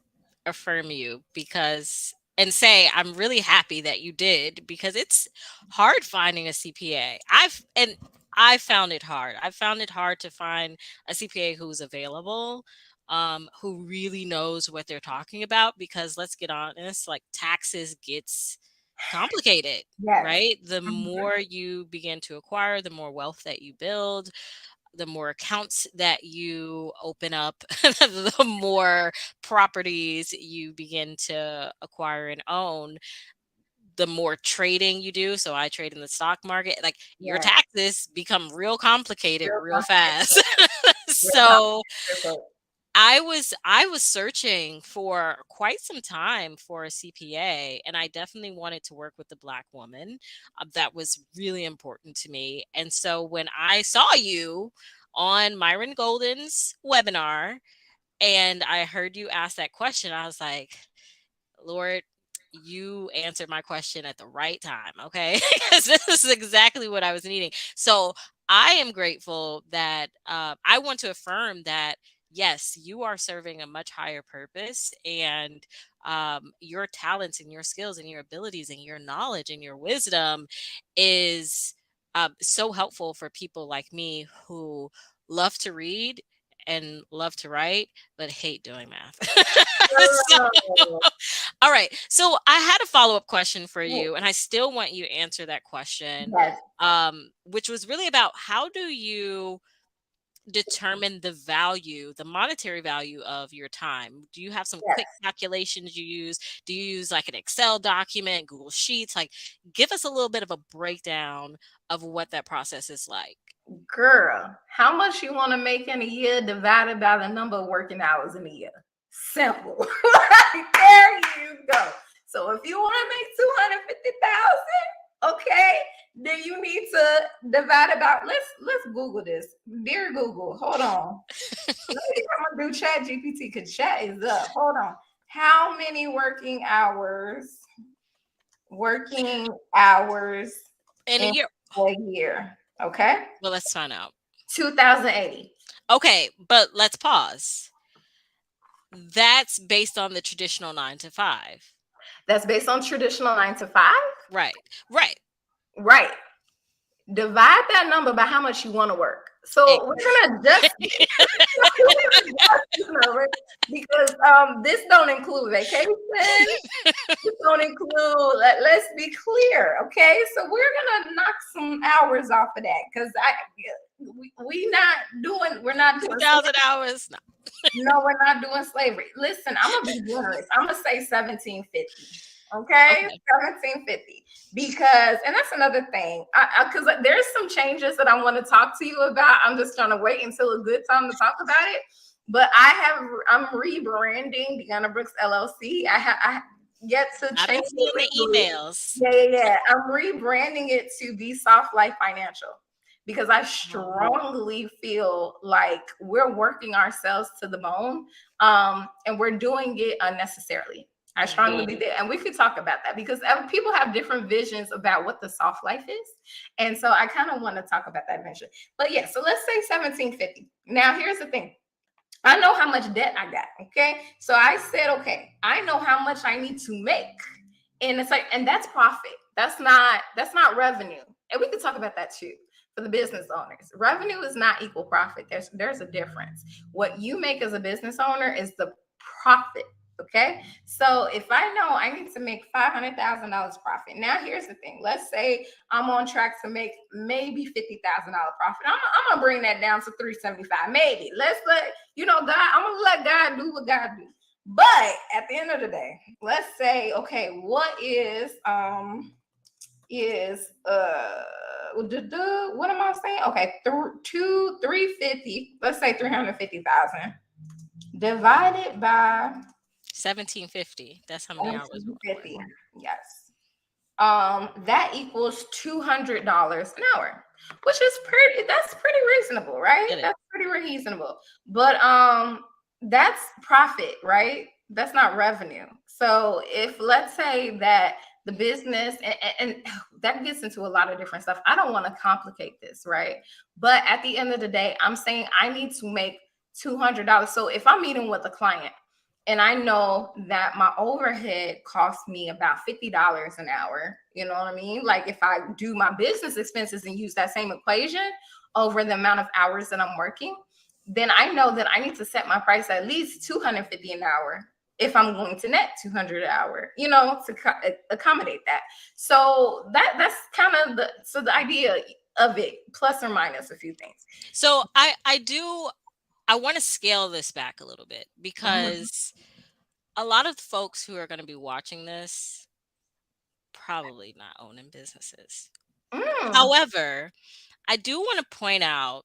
affirm you because and say I'm really happy that you did because it's hard finding a CPA. I found it hard. I found it hard to find a CPA who's available, who really knows what they're talking about. Because let's get honest, like taxes gets complicated, Yes. right? The Mhm. more you begin to acquire, the more wealth that you build, the more accounts that you open up, the more properties you begin to acquire and own, the more trading you do. So I trade in the stock market. Like your Yeah. taxes become real complicated Real real complicated. fast. Real So complicated. I was searching for quite some time for a CPA, and I definitely wanted to work with a Black woman. That was really important to me. And so when I saw you on Myron Golden's webinar and I heard you ask that question, I was like, Lord, you answered my question at the right time. Okay. Because this is exactly what I was needing. So I am grateful that I want to affirm that, yes, you are serving a much higher purpose, and your talents and your skills and your abilities and your knowledge and your wisdom is so helpful for people like me who love to read and love to write, but hate doing math. So Girl. all right. So I had a follow-up question for Yes. you, and I still want you to answer that question, Yes. which was really about how do you determine the value, the monetary value of your time? Do you have some quick calculations you use? Do you use like an Excel document, Google Sheets? Like, give us a little bit of a breakdown of what that process is like. Girl, how much you want to make in a year divided by the number of working hours in a year? Simple. There you go. So if you want to make 250,000, okay, then you need to divide about. Let's Google this. Dear Google, hold on. I'm gonna do Chat GPT because Chat is up. Hold on. How many working hours? Working hours In a in year. a year. Okay. Well, let's find out. 2080. Okay, but let's pause. That's based on the traditional 9 to 5. That's based on traditional 9 to 5. Right. Right. Right. Divide that number by how much you want to work. So we're gonna adjust this number because this don't include vacation. This don't include. Let's be clear, okay? So we're gonna knock some hours off of that because we're not doing 2,000 hours. No. no, we're not doing slavery. Listen, I'm gonna be generous. I'm gonna say 1750. Okay, Okay. 1750. Because, and that's another thing, because there's some changes that I want to talk to you about. I'm just trying to wait until a good time to talk about it. But I'm rebranding Deanna Brooks LLC. I yet to I've change been seeing it the legally. emails. Yeah. I'm rebranding it to be Soft Life Financial because I Oh, strongly feel like we're working ourselves to the bone, and we're doing it unnecessarily. I strongly mhm. believe that, and we could talk about that because people have different visions about what the soft life is, and so I kind of want to talk about that eventually. But yeah, so let's say 1750. Now, here's the thing: I know how much debt I got. Okay, so I said, okay, I know how much I need to make, and it's like, and that's profit. That's not revenue, and we could talk about that too for the business owners. Revenue is not equal profit. There's a difference. What you make as a business owner is the profit. Okay, so if I know I need to make $500,000 profit, now here's the thing. Let's say I'm on track to make maybe $50,000 profit. I'm gonna bring that down to 375, maybe. Let's let God. I'm gonna let God do what God do. But at the end of the day, let's say, okay, what is what am I saying? Okay, 350. Let's say 350,000 divided by 1750. That's how many hours we're working. 1750. Yes. That equals $200 an hour, which is that's pretty reasonable, right? Get it? That's pretty reasonable. But that's profit, right? That's not revenue. So if let's say that the business and that gets into a lot of different stuff. I don't want to complicate this, right? But at the end of the day, I'm saying I need to make $200. So if I'm meeting with a client and I know that my overhead costs me about $50 an hour, you know what I mean? Like if I do my business expenses and use that same equation over the amount of hours that I'm working, then I know that I need to set my price at least $250 an hour if I'm going to net 200 an hour, to accommodate that. So that's kind of the idea. of it, plus or minus a few things. So I want to scale this back a little bit Mhm. because a lot of the folks who are going to be watching this probably not owning businesses. Mm. However, I do want to point out,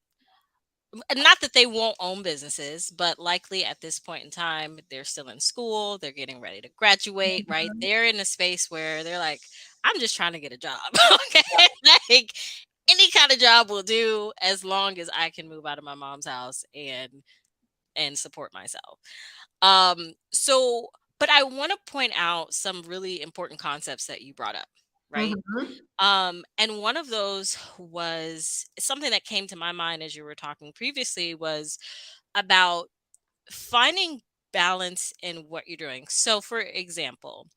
not that they won't own businesses, but likely at this point in time, they're still in school, they're getting ready to graduate, right? Mhm. They're in a space where they're like, I'm just trying to get a job. Okay. Like any kind of job will do as long as I can move out of my mom's house and support myself. So but I want to point out some really important concepts that you brought up, right? Mhm. And one of those was something that came to my mind as you were talking previously was about finding balance in what you're doing. So, for example,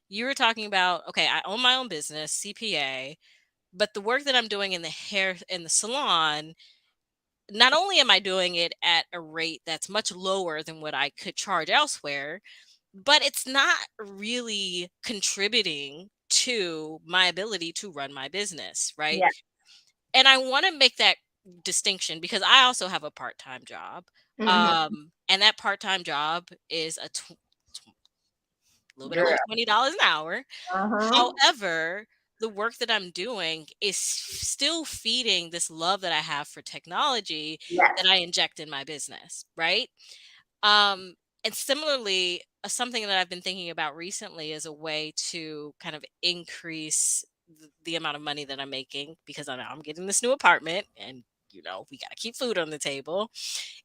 you were talking about, okay, I own my own business, CPA, but the work that I'm doing in the hair in the salon, not only am I doing it at a rate that's much lower than what I could charge elsewhere, but it's not really contributing to my ability to run my business, right? Yeah. And I want to make that distinction because I also have a part-time job. Mhm. And that part-time job is little bit over Girl. $20 an hour. Mhm. However, the work that I'm doing is still feeding this love that I have for technology Yes. that I inject in my business, right? Um, and similarly, something that I've been thinking about recently is a way to kind of increase the amount of money that I'm making because I know I'm getting this new apartment and we got to keep food on the table,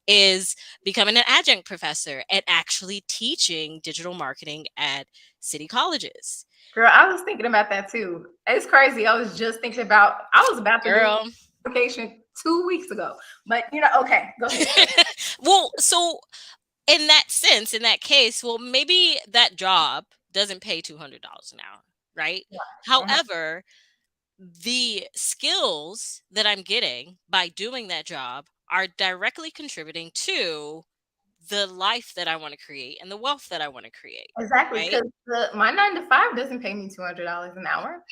is becoming an adjunct professor and actually teaching digital marketing at city colleges. Girl, I was thinking about that too. It's crazy. I was just thinking about. I was about to do Girl. application 2 weeks ago, but okay, go ahead. Well, so in that sense, in that case, well, maybe that job doesn't pay $200 an hour, right? Mhm. However, the skills that I'm getting by doing that job are directly contributing to the life that I want to create and the wealth that I want to create, Exactly, right? because my 9 to 5 doesn't pay me $200 an hour.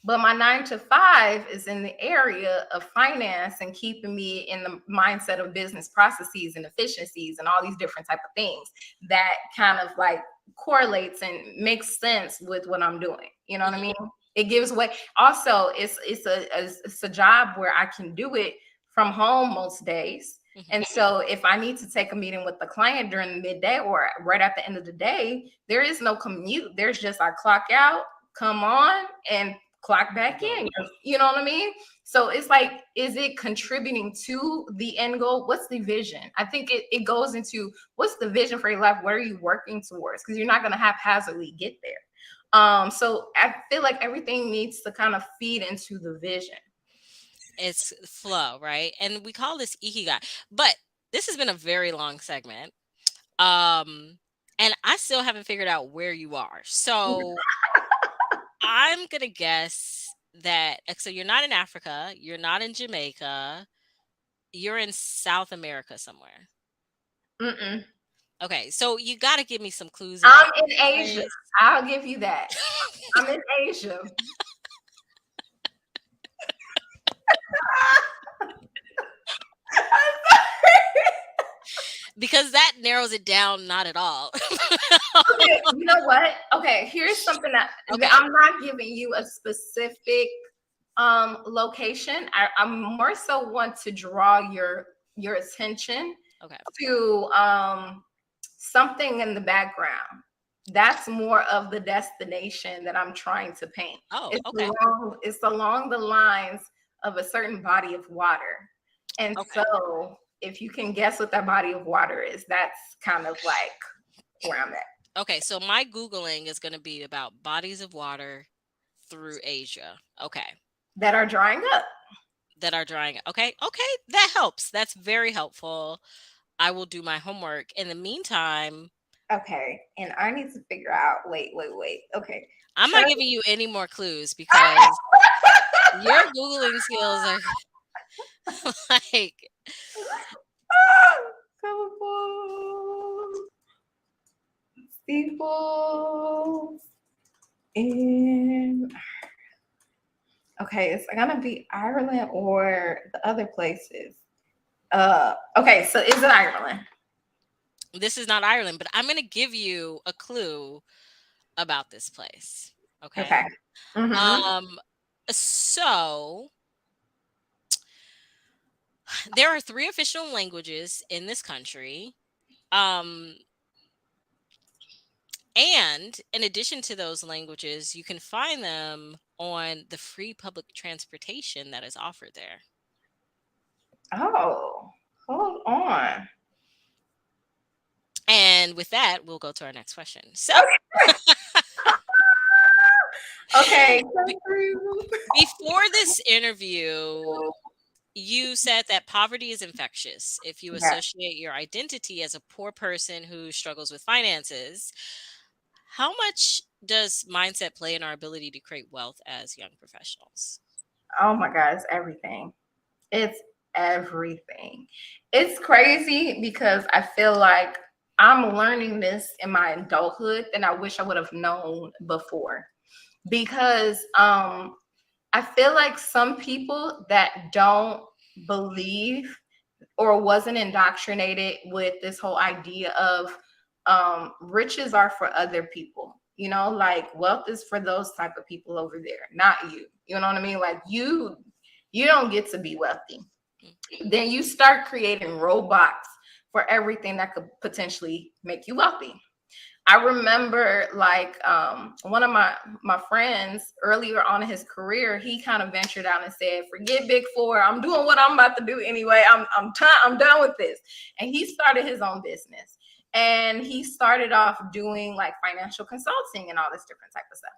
But my 9 to 5 is in the area of finance and keeping me in the mindset of business processes and efficiencies and all these different type of things that kind of like correlates and makes sense with what I'm doing. You know what I Mhm, mean? It gives way. Also, it's a job where I can do it from home most days. mhm. And so if I need to take a meeting with the client during the midday or right at the end of the day, there is no commute. There's just I clock out, come on, and clock back in. Boom. You know what I mean? So it's like, is it contributing to the end goal? What's the vision? I think it goes into what's the vision for your life? What are you working towards? Because you're not going to haphazardly get there. So I feel like everything needs to kind of feed into the vision. It's flow, right? And we call this ikigai. But this has been a very long segment. And I still haven't figured out where you are. So I'm gonna guess that so you're not in Africa, you're not in Jamaica, you're in South America somewhere. Mm-mm. Okay, so you got to give me some clues about I'm in the Asia. place. I'll give you that. I'm in Asia. Because that narrows it down not at all. Okay, you know what? Okay, here's something that Okay, I'm not giving you a specific location. I'm more so want to draw your attention okay. to something in the background. That's more of the destination that I'm trying to paint. Oh, It's okay. along the lines of a certain body of water. And Okay. so if you can guess what that body of water is, that's kind of like where I'm at. Okay, so my Googling is going to be about bodies of water through Asia. Okay. That are drying up. That are drying. Okay. Okay. That helps. That's very helpful. I will do my homework. In the meantime, Okay. And I need to figure out, wait. Okay. I'm Turn. not giving you any more clues because your Googling skills are like, Colorful steeples in. Okay, it's gonna be Ireland or the other places. Okay, so is it Ireland? This is not Ireland, but I'm going to give you a clue about this place. Okay. Okay. Mm-hmm. Um, so there are three official languages in this country. Um, and in addition to those languages, you can find them on the free public transportation that is offered there. Oh, hold on. And with that, we'll go to our next question. So, Okay. Okay. be- before this interview, you said that poverty is infectious. If you Yeah. associate your identity as a poor person who struggles with finances, how much does mindset play in our ability to create wealth as young professionals? Oh my God, it's everything. It's everything. It's crazy because I feel like I'm learning this in my adulthood and I wish I would have known before. Because I feel like some people that don't believe or wasn't indoctrinated with this whole idea of riches are for other people, like wealth is for those type of people over there, not you. You know what I mean? Like you don't get to be wealthy. Mm. Then you start creating roadblocks for everything that could potentially make you wealthy. I remember like one of my friends earlier on in his career, he kind of ventured out and said, "Forget Big Four. I'm doing what I'm about to do anyway. I'm done with this." And he started his own business. And he started off doing like financial consulting and all this different type of stuff.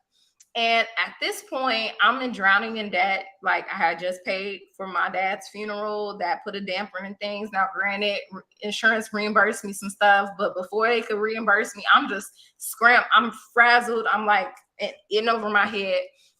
And at this point, I'm in drowning in debt. Like I had just paid for my dad's funeral, that put a damper in things. Now, granted, insurance reimbursed me some stuff, but before they could reimburse me, I'm just I'm frazzled. I'm like in over my head.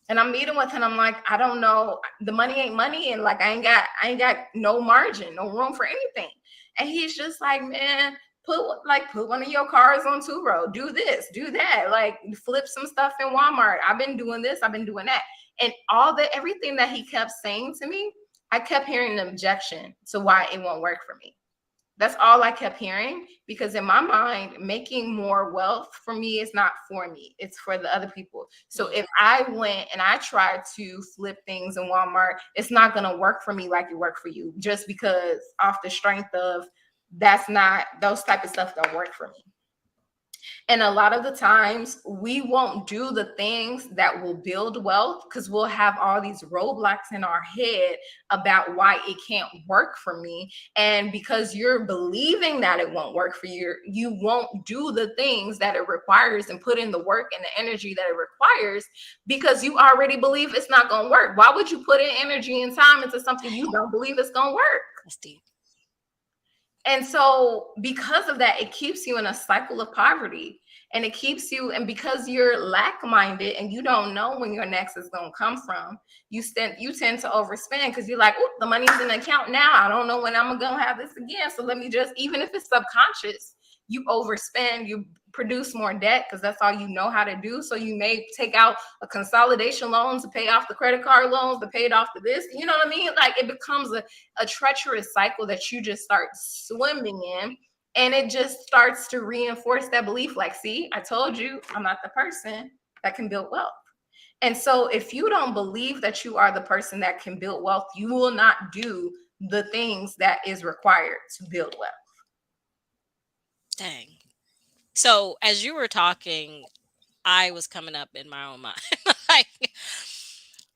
And I'm meeting with him. I'm like, I don't know. The money ain't money, and like I ain't got no margin, no room for anything. And he's just like, man, put one of your cars on two road, do this, do that, like flip some stuff in Walmart. I've been doing this, I've been doing that. And everything that he kept saying to me, I kept hearing an objection to why it won't work for me. That's all I kept hearing, because in my mind, making more wealth for me is not for me, it's for the other people. So Mm. if I went and I tried to flip things in Walmart, it's not going to work for me like it worked for you, just because off the strength of that's not, those type of stuff don't work for me. And a lot of the times we won't do the things that will build wealth because we'll have all these roadblocks in our head about why it can't work for me. And because you're believing that it won't work for you, you won't do the things that it requires and put in the work and the energy that it requires, because you already believe it's not going to work. Why would you put in energy and time into something you don't believe it's going to work? That's deep. And so, because of that, it keeps you in a cycle of poverty. And it keeps you, and because you're lack minded and you don't know when your next is going to come from, you tend to overspend because you're like, oh, the money's in the account now. I don't know when I'm going to have this again. So, let me just, even if it's subconscious, you overspend, you produce more debt because that's all you know how to do. So, you may take out a consolidation loan to pay off the credit card loans, to pay it off to this. You know what I mean? Like it becomes a treacherous cycle that you just start swimming in, and it just starts to reinforce that belief, like, see, I told you I'm not the person that can build wealth. And so if you don't believe that you are the person that can build wealth, you will not do the things that is required to build wealth. Dang. So, as you were talking, I was coming up in my own mind. like,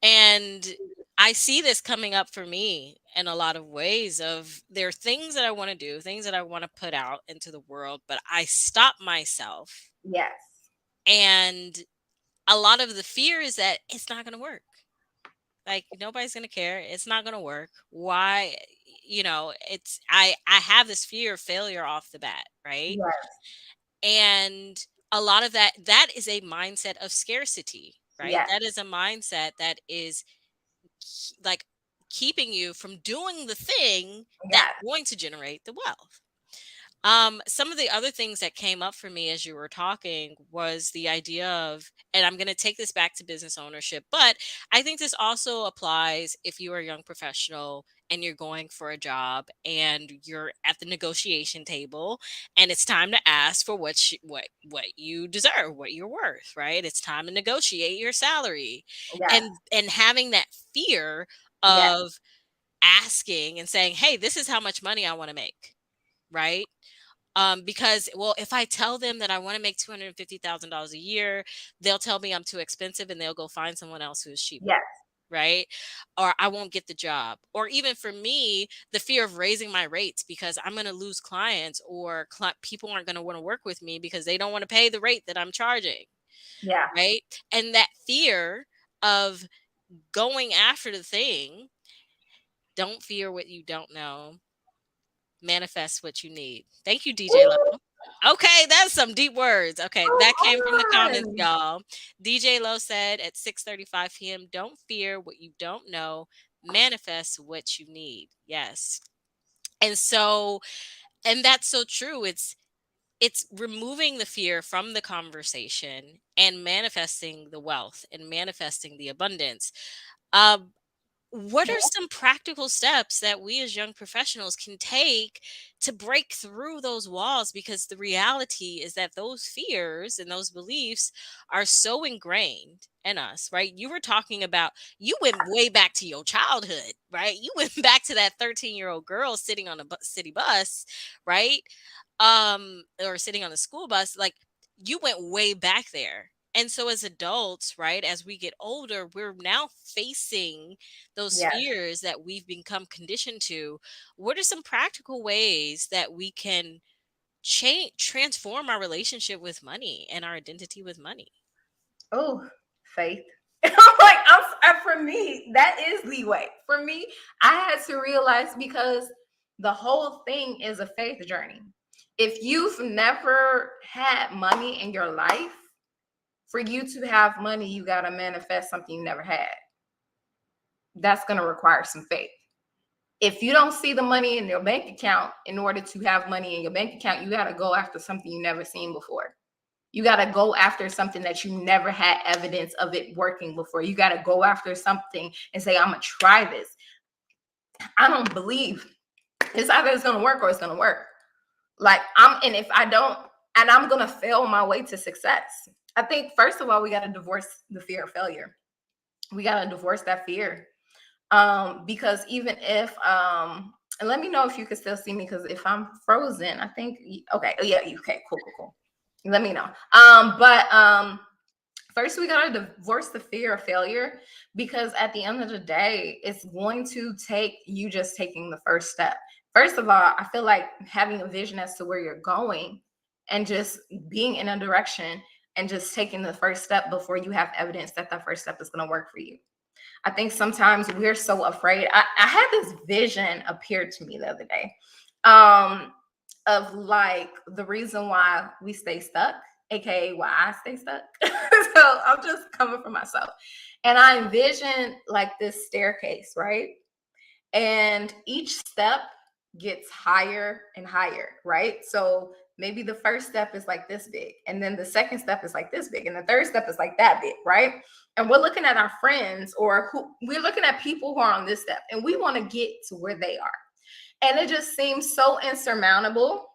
and I see this coming up for me in a lot of ways of there are things that I want to do, things that I want to put out into the world, but I stop myself. Yes. And a lot of the fear is that it's not going to work. Like nobody's going to care. It's not going to work. Why? It's I have this fear of failure off the bat, right? Yes. And a lot of that is a mindset of scarcity, right? Yes. That is a mindset that is like keeping you from doing the thing that's Yes. going to generate the wealth. Some of the other things that came up for me as you were talking was the idea of, and I'm going to take this back to business ownership, but I think this also applies if you are a young professional and you're going for a job and you're at the negotiation table and it's time to ask for what you deserve, what you're worth, right? It's time to negotiate your salary. Yes. And having that fear Yes. of asking and saying, "Hey, this is how much money I want to make." Right? Because, well, if I tell them that I want to make $250,000 a year, they'll tell me I'm too expensive and they'll go find someone else who is cheaper. Yes. Right. Or I won't get the job. Or even for me, the fear of raising my rates because I'm going to lose clients, or people aren't going to want to work with me because they don't want to pay the rate that I'm charging. Yeah. Right. And that fear of going after the thing, don't fear what you don't know, manifest what you need. Thank you, DJ Lo. Ooh, Okay, that's some deep words. Okay, come that came from the comments, on. y'all. DJ Low said at 6:35 p.m., "Don't fear what you don't know, manifest what you need." Yes. And so, and that's so true. It's removing the fear from the conversation and manifesting the wealth and manifesting the abundance. Um what are some practical steps that we as young professionals can take to break through those walls? Because the reality is that those fears and those beliefs are so ingrained in us, right? You were talking about, you went way back to your childhood, right? You went back to that 13-year-old girl sitting on a city bus, right? Or sitting on a school bus. Like, you went way back there. And so as adults, right, as we get older, we're now facing those Yes. fears that we've become conditioned to. What are some practical ways that we can transform our relationship with money and our identity with money? Oh, faith. For me, that is leeway. For me, I had to realize because the whole thing is a faith journey. If you've never had money in your life, for you to have money, you got to manifest something you never had. That's going to require some faith. If you don't see the money in your bank account, in order to have money in your bank account, you got to go after something you never seen before. You got to go after something that you never had evidence of it working before. You got to go after something and say, I'm going to try this. I don't believe it's either it's going to work or it's going to work. And if I don't, and I'm going to fail my way to success. I think, first of all, we got to divorce the fear of failure. We got to divorce that fear. Because even if, and let me know if you can still see me, because if I'm frozen, I think, okay. Yeah. Okay. Cool. Let me know. First we got to divorce the fear of failure, because at the end of the day, it's going to take you just taking the first step. First of all, I feel like having a vision as to where you're going and just being in a direction and just taking the first step before you have evidence that that first step is going to work for you. I think sometimes we're so afraid. I had this vision appear to me the other day, of like the reason why we stay stuck, aka why I stay stuck. So I'm just coming from myself. And I envision like this staircase, right? And each step gets higher and higher, right? So maybe the first step is like this big, and then the second step is like this big, and the third step is like that big, right? And we're looking at our friends, or who we're looking at people who are on this step, and we want to get to where they are. And it just seems so insurmountable.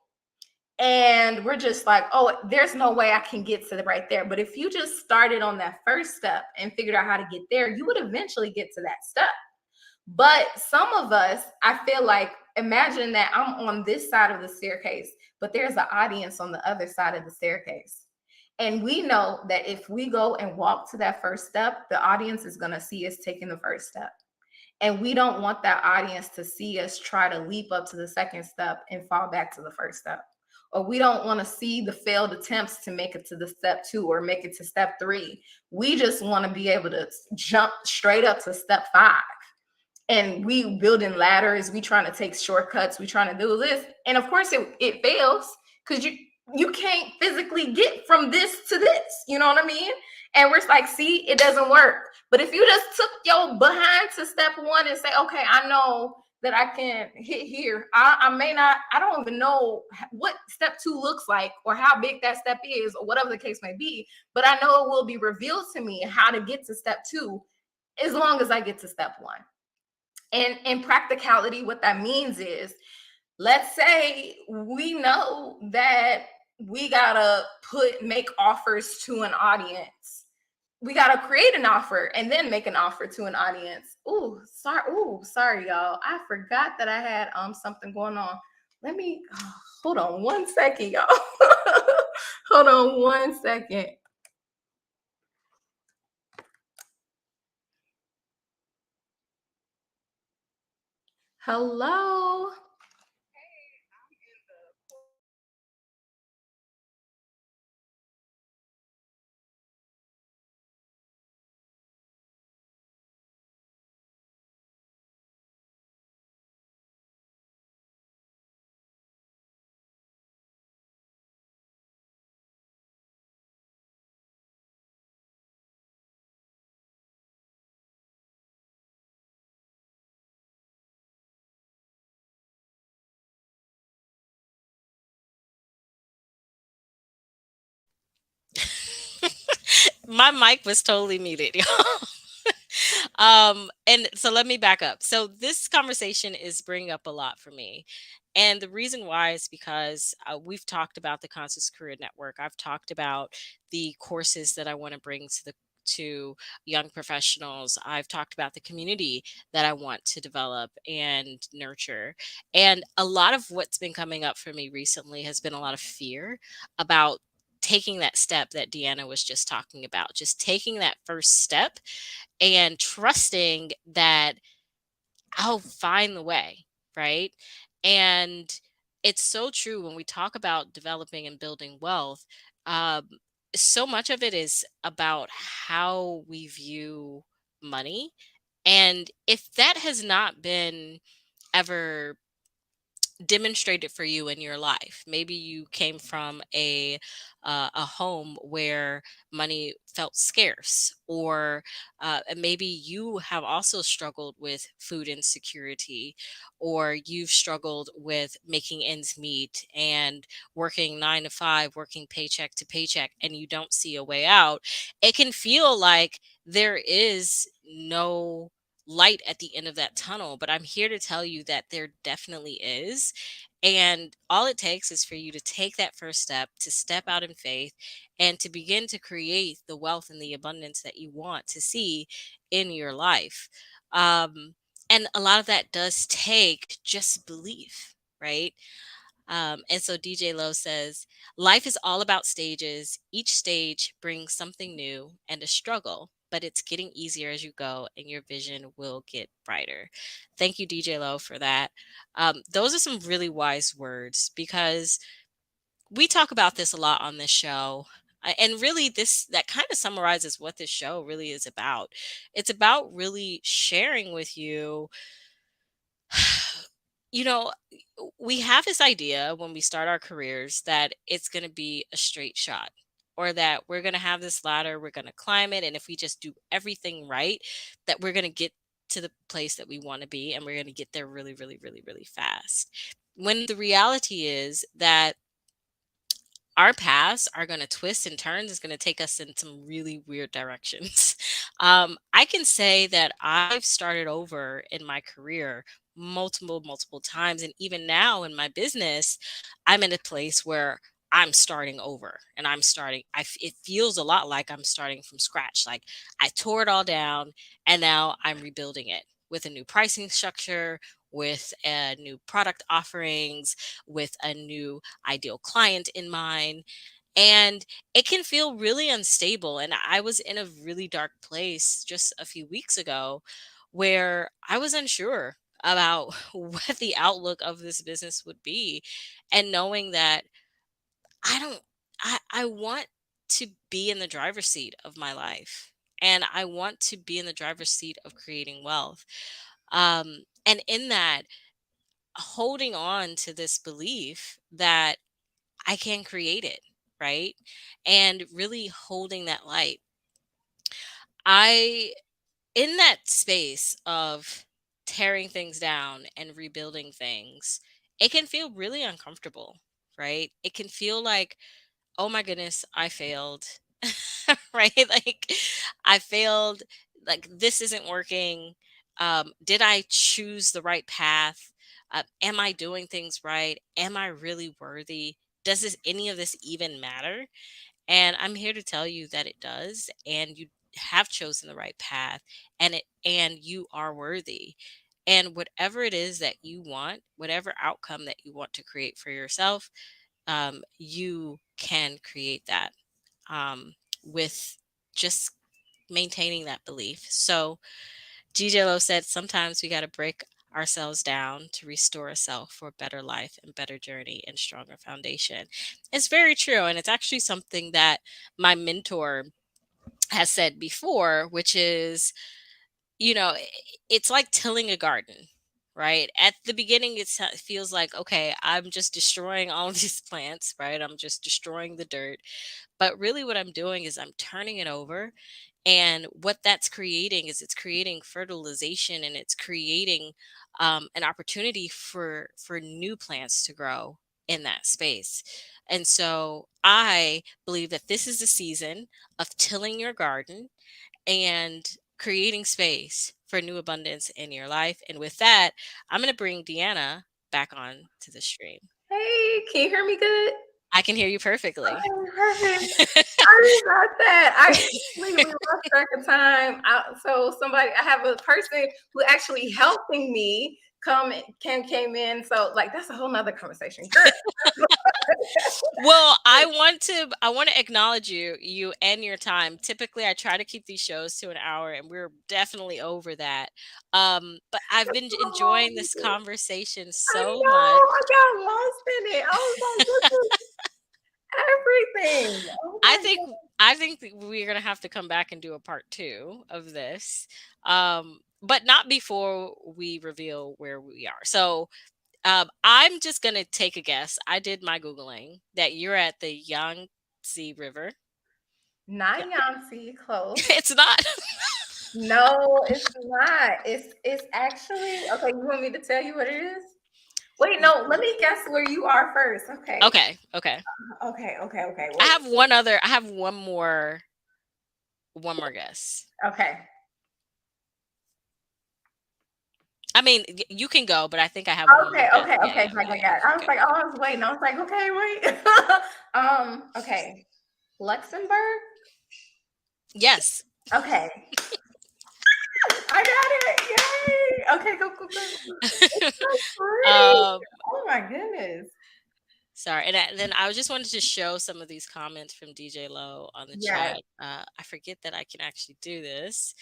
And we're just like, oh, there's no way I can get to the right there. But if you just started on that first step and figured out how to get there, you would eventually get to that step. But some of us, I feel like, imagine that I'm on this side of the staircase, but there's an audience on the other side of the staircase. And we know that if we go and walk to that first step, the audience is going to see us taking the first step. And we don't want that audience to see us try to leap up to the second step and fall back to the first step. Or we don't want to see the failed attempts to make it to the step 2 or make it to step 3. We just want to be able to jump straight up to step 5. And we building ladders, we trying to take shortcuts, we trying to do this. And of course it fails, because you can't physically get from this to this. You know what I mean? And we're like, see, it doesn't work. But if you just took your behind to step 1 and say, okay, I know that I can hit here. I may not, I don't even know what step two looks like or how big that step is or whatever the case may be, but I know it will be revealed to me how to get to step two as long as I get to step one. And in practicality, what that means is, let's say we know that we gotta make offers to an audience. We gotta create an offer and then make an offer to an audience. Sorry, y'all. I forgot that I had something going on. Let me hold on 1 second, y'all. Hold on 1 second. Hello. My mic was totally muted. And so let me back up. So this conversation is bringing up a lot for me. And the reason why is because we've talked about the Conscious Career Network. I've talked about the courses that I want to bring to young professionals. I've talked about the community that I want to develop and nurture. And a lot of what's been coming up for me recently has been a lot of fear about taking that step that Deanna was just talking about, just taking that first step and trusting that I'll find the way, right? And it's so true when we talk about developing and building wealth. Um, so much of it is about how we view money. And if that has not been ever demonstrated for you in your life. Maybe you came from a home where money felt scarce, or maybe you have also struggled with food insecurity, or you've struggled with making ends meet and working 9 to 5, working paycheck to paycheck, and you don't see a way out. It can feel like there is no light at the end of that tunnel, but I'm here to tell you that there definitely is. And all it takes is for you to take that first step, to step out in faith, and to begin to create the wealth and the abundance that you want to see in your life. Um, and a lot of that does take just belief, right? And so DJ Lowe says, life is all about stages. Each stage brings something new and a struggle, but it's getting easier as you go and your vision will get brighter. Thank you, DJ Lowe, for that. Those are some really wise words because we talk about this a lot on this show. And really, this that kind of summarizes what this show really is about. It's about really sharing with you you know, we have this idea when we start our careers that it's going to be a straight shot, or that we're going to have this ladder, we're going to climb it. And if we just do everything right, that we're going to get to the place that we want to be, and we're going to get there really, really, really, really fast. When the reality is that our paths are going to twist and turns, is going to take us in some really weird directions. I can say that I've started over in my career multiple times. And even now in my business, I'm in a place where I'm starting over, and it feels a lot like I'm starting from scratch. Like I tore it all down and now I'm rebuilding it with a new pricing structure, with new product offerings, with a new ideal client in mind. And it can feel really unstable. And I was in a really dark place just a few weeks ago where I was unsure about what the outlook of this business would be. And knowing that I don't, I want to be in the driver's seat of my life. And I want to be in the driver's seat of creating wealth. And in that, holding on to this belief that I can create it, right? And really holding that light. I, in that space of tearing things down and rebuilding things, it can feel really uncomfortable, right? It can feel like, oh my goodness, I failed. Right? Like I failed, like this isn't working. Did I choose the right path? Am I doing things right? Am I really worthy? Does this any of this even matter? And I'm here to tell you that it does, and you have chosen the right path, and you are worthy. And whatever it is that you want, whatever outcome that you want to create for yourself, you can create that, with just maintaining that belief. So DJ Lo said, sometimes we got to break ourselves down to restore a self for a better life and better journey and stronger foundation. It's very true. And it's actually something that my mentor has said before, which is, it's like tilling a garden. Right. At the beginning, it feels like, okay, I'm just destroying all of these plants, right? I'm just destroying the dirt. But really, what I'm doing is I'm turning it over. And what that's creating is it's creating fertilization, and it's creating an opportunity for new plants to grow in that space. And so I believe that this is the season of tilling your garden and creating space for new abundance in your life. And with that, I'm going to bring Deanna back on to the stream. Hey, can you hear me good? I can hear you perfectly. Oh, perfect. Sorry about that. I completely lost track of time. I have a person who actually helping me came in. So like that's a whole nother conversation. Girl. Well, I want to acknowledge you and your time. Typically, I try to keep these shows to an hour, and we're definitely over that. But I've been enjoying this conversation I so know. much. I got lost in it. I was like, this is everything. Oh I my think god. I think that we're gonna have to come back and do a part two of this, but not before we reveal where we are. So I'm just gonna take a guess. I did my googling that you're at the Yangtze River. Yeah. Not Yancy, close. It's not. No, it's not. It's actually okay. You want me to tell you what it is? Wait, no, let me guess where you are first. Okay. Okay, okay. Okay. I Wait. have one other. I have one more guess. Okay. I mean, you can go, but I think I have one more guess. Yeah, yeah, yeah, yeah. Got it. I was Okay. like, oh, I was waiting. I was like, okay, wait. Okay. Luxembourg? Yes. Okay. I got it. Yay. Okay, go. It's so pretty. um, Oh my goodness. Sorry, and then I just wanted to show some of these comments from DJ Low on the Yes. chat. I forget that I can actually do this.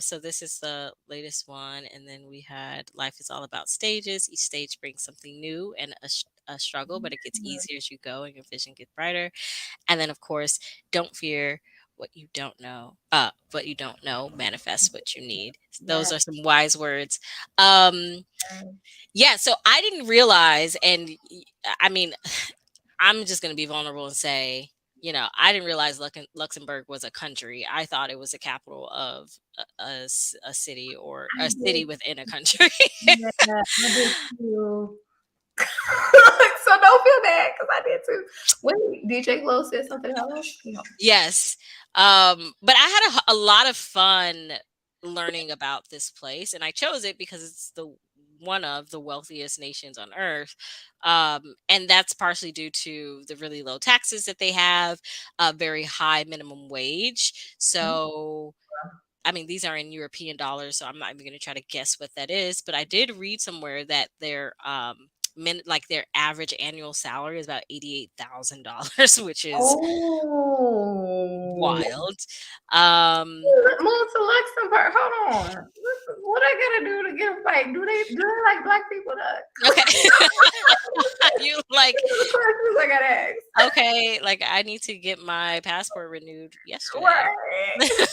So this is the latest one, and then we had "Life is all about stages. Each stage brings something new and a struggle, but it gets easier as you go, and your vision gets brighter." And then, of course, "Don't fear what you don't know. What you don't know manifests what you need." Those Yes. are some wise words. Um, yeah, so I didn't realize, and I mean, I'm just going to be vulnerable and say, I didn't realize Luxembourg was a country. I thought it was a capital of a city, or I a did. city within a country. Yeah, I did too. So don't feel bad because I did too. Wait, DJ Glow said something else? No. Yes. But I had a lot of fun learning about this place, and I chose it because it's the one of the wealthiest nations on earth. And that's partially due to the really low taxes that they have, a very high minimum wage. So, I mean, these are in European dollars, so I'm not even going to try to guess what that is. But I did read somewhere that like their average annual salary is about $88,000, which is Oh, wild. Um, move to Luxembourg. Hold on. What I gotta do to get like? Do they like black people? okay. These You like, are the questions I gotta ask. okay, like I need to get my passport renewed yesterday. Right.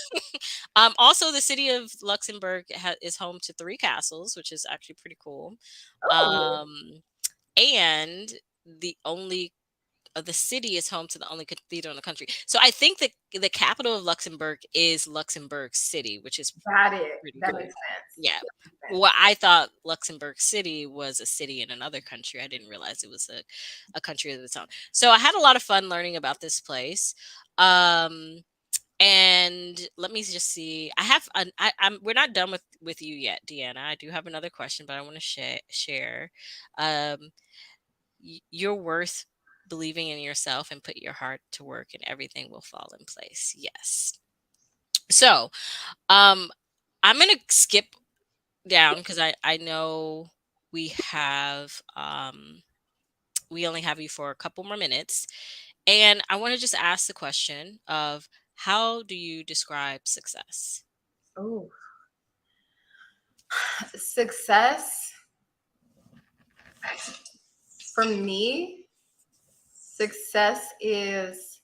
Also, the city of Luxembourg is home to three castles, which is actually pretty cool. Oh. Um, and the only the city is home to the only cathedral in the country. So I think that the capital of Luxembourg is Luxembourg City, which is Got it. pretty That cool. makes sense. Yeah. That makes sense. Well, I thought Luxembourg City was a city in another country. I didn't realize it was a country of its own. So I had a lot of fun learning about this place. Um, and let me just see. I have an, I'm we're not done with you yet, Deanna. I do have another question, but I want to share. Um, you're worth believing in yourself and put your heart to work, and everything will fall in place. Yes. So, um, I'm gonna skip down because I know we have we only have you for a couple more minutes, and I want to just ask the question of how do you describe success? Oh, success for me, success is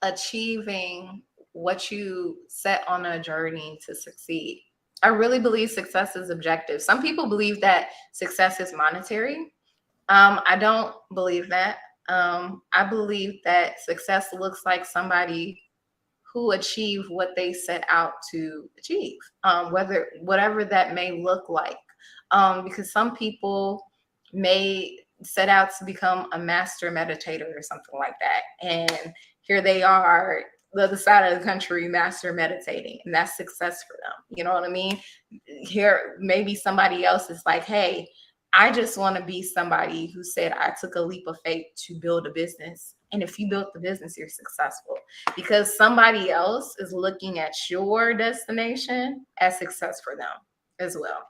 achieving what you set on a journey to succeed. I really believe success is objective. Some people believe that success is monetary. I don't believe that. I believe that success looks like somebody who achieve what they set out to achieve, whether whatever that may look like. Because some people may set out to become a master meditator or something like that, and here they are, the other side of the country, master meditating, and that's success for them. You know what I mean? Here, maybe somebody else is like, hey, I just want to be somebody who said I took a leap of faith to build a business. And if you built the business, you're successful because somebody else is looking at your destination as success for them as well.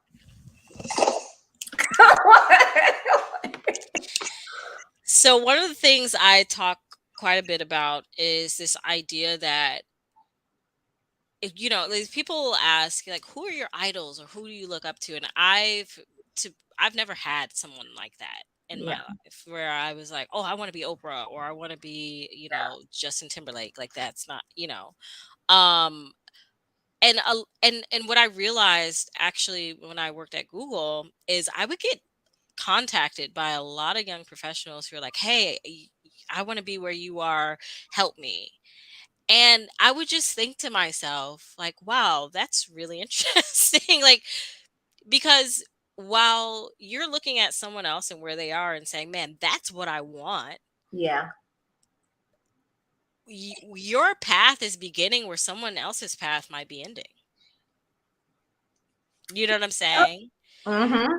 So one of the things I talk quite a bit about is this idea that these people ask like, who are your idols or who do you look up to? And I've never had someone like that in my Yeah, life where I was like, oh, I want to be Oprah or I want to be, yeah, Justin Timberlake. Like that's not, um and what I realized actually when I worked at Google is I would get contacted by a lot of young professionals who are like, hey, I want to be where you are, help me. And I would just think to myself, like, wow, that's really interesting. Like, because while you're looking at someone else and where they are and saying, man, that's what I want, yeah, your path is beginning where someone else's path might be ending. You know what I'm saying? mm-hmm.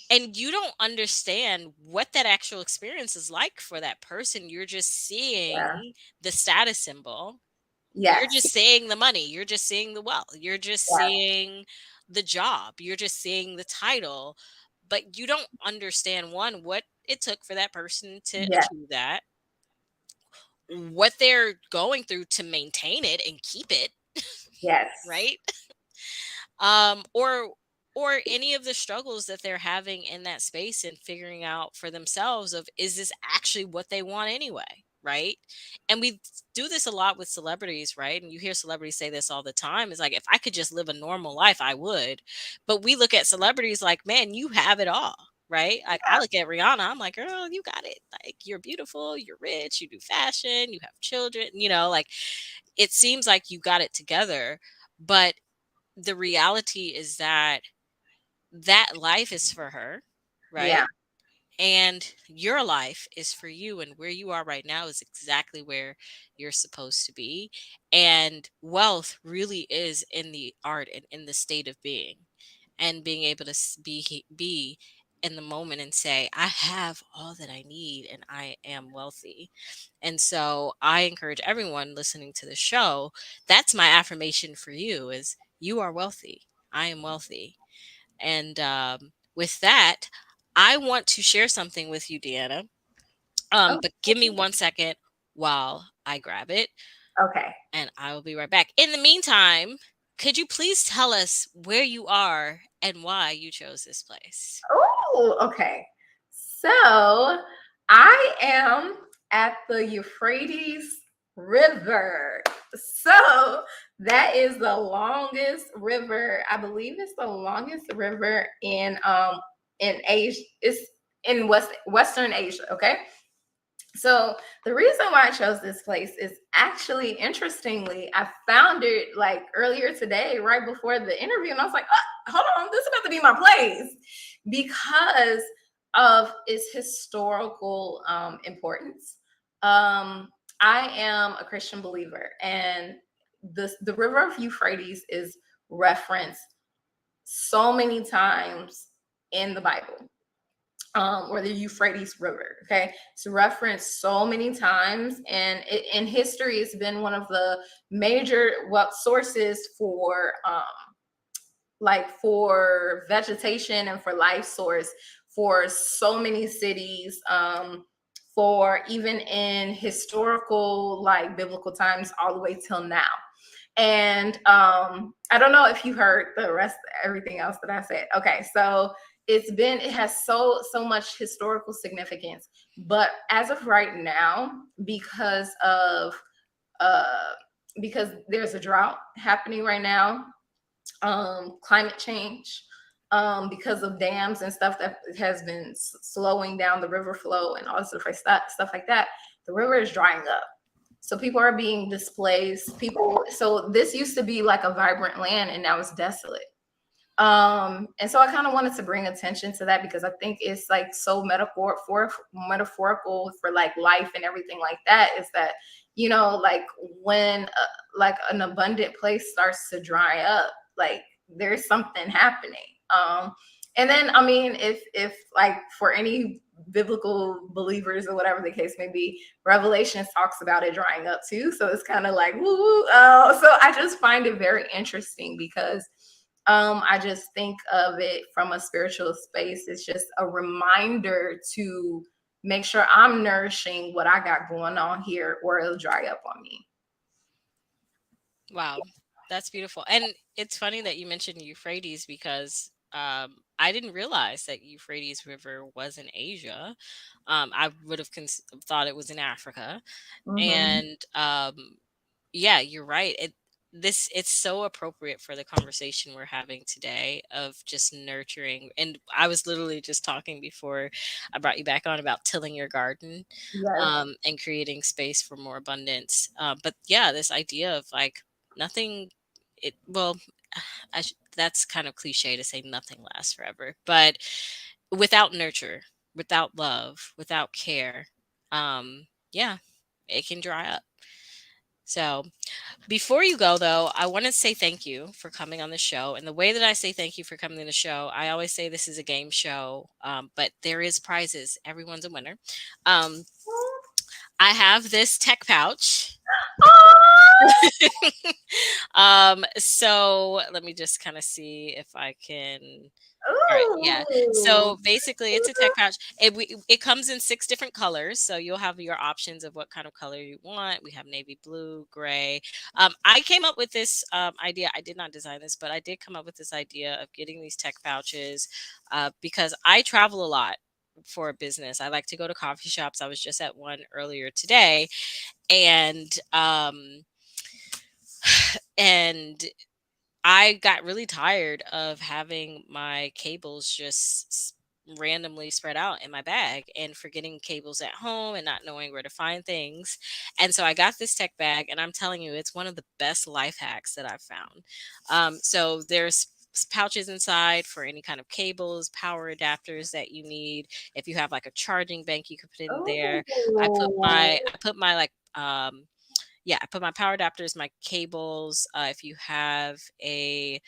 And you don't understand what that actual experience is like for that person. You're just Yeah, seeing the status symbol. You're yes, just seeing the money. You're just seeing the wealth. You're just yeah, seeing the job. You're just seeing the title. But you don't understand one, what it took for that person to yeah, achieve that, what they're going through to maintain it and keep it, yes, right? Or any of the struggles that they're having in that space and figuring out for themselves of, is this actually what they want anyway, right? And we do this a lot with celebrities, right? And you hear celebrities say this all the time. It's like, if I could just live a normal life, I would. But we look at celebrities like, man, you have it all, right? Like I look at Rihanna, I'm like, girl, you got it. Like you're beautiful, you're rich, you do fashion, you have children, like it seems like you got it together. But the reality is that that life is for her, yeah, right? And your life is for you. And where you are right now is exactly where you're supposed to be. And wealth really is in the art and in the state of being, and being able to be in the moment and say, I have all that I need and I am wealthy. And so I encourage everyone listening to the show, that's my affirmation for you, is you are wealthy. I am wealthy. And with that, I want to share something with you, Deanna. oh, But give me 1 second while I grab it, okay. and I will be right back. In the meantime, could you please tell us where you are and why you chose this place? Oh, okay. So I am at the Euphrates River. So that is the longest river. I believe it's the longest river in Asia. It's in Western Asia. Okay. So the reason why I chose this place is actually, interestingly, I found it like earlier today, right before the interview, and I was like, oh, hold on, this is about to be my place because of its historical importance. Um, I am a Christian believer, and the river of Euphrates is referenced so many times in the Bible, or the Euphrates River. Okay, it's referenced so many times, and in history, it's been one of the major sources for like for vegetation and for life source for so many cities. For even in historical, like biblical times, all the way till now. And I don't know if you heard the rest, everything else that I said. Okay, so it has so much historical significance. But as of right now, uh because there's a drought happening right now, climate change, because of dams and stuff that has been slowing down the river flow and all stuff like that, the river is drying up. So people are being displaced. So this used to be like a vibrant land, and now it's desolate. And so I kind of wanted to bring attention to that because I think it's like so metaphorical for like life and everything like that. Is that, like when like an abundant place starts to dry up, like there's something happening. And then I mean, if like for any biblical believers or whatever the case may be, Revelation talks about it drying up too. So it's kind of like woo. So I just find it very interesting because I just think of it from a spiritual space. It's just a reminder to make sure I'm nourishing what I got going on here, or it'll dry up on me. Wow, that's beautiful. And it's funny that you mentioned Euphrates because I didn't realize that Euphrates River was in Asia. I would have thought it was in Africa. Mm-hmm. And yeah, you're right. It's so appropriate for the conversation we're having today of just nurturing. And I was literally just talking before I brought you back on about tilling your garden, Yes. and creating space for more abundance. But yeah, this idea of like nothing, it well, that's kind of cliche to say nothing lasts forever, but without nurture, without love, without care, yeah, it can dry up. So before you go, though, I want to say thank you for coming on the show. And the way that I say thank you for coming on the show, I always say this is a game show, but there is prizes. Everyone's a winner. Um, I have this tech pouch. Oh, So let me just kind of see if I can. All right, yeah. ooh. So basically, it's a tech pouch. It comes in 6 different colors, so you'll have your options of what kind of color you want. We have navy blue, gray. I came up with this idea. I did not design this, but I did come up with this idea of getting these tech pouches because I travel a lot for a business. I like to go to coffee shops. I was just at one earlier today, and and I got really tired of having my cables just randomly spread out in my bag and forgetting cables at home and not knowing where to find things. And so I got this tech bag, and I'm telling you, it's one of the best life hacks that I've found. So there's pouches inside for any kind of cables, power adapters that you need. If you have like a charging bank, you could put it in there. I put my like yeah, I put my power adapters, my cables. If you have any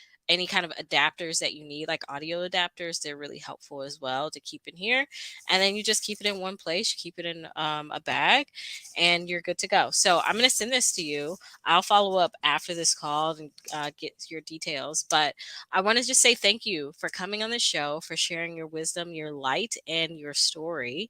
kind of adapters that you need, like audio adapters, they're really helpful as well to keep in here. And then you just keep it in one place. You keep it in a bag, and you're good to go. So I'm gonna send this to you. I'll follow up after this call and get your details. But I want to just say thank you for coming on the show, for sharing your wisdom, your light, and your story.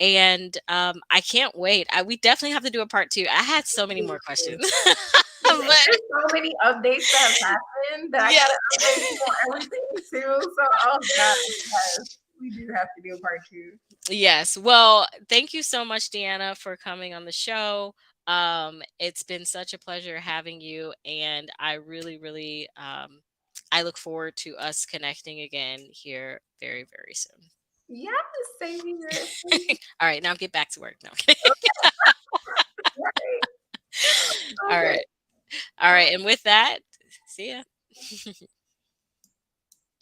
And I can't wait. We definitely have to do a part two. I had so many more questions, but There's so many updates that have happened that I yeah, gotta update you on everything too. So, oh god, yes, we do have to do a part two. yes. Well, thank you so much, Deanna, for coming on the show. It's been such a pleasure having you, and I really, really, I look forward to us connecting again here very, very soon. Yes, same here. All right, now get back to work. No. I'm kidding. Right. All Okay. right. All right. And with that, see ya.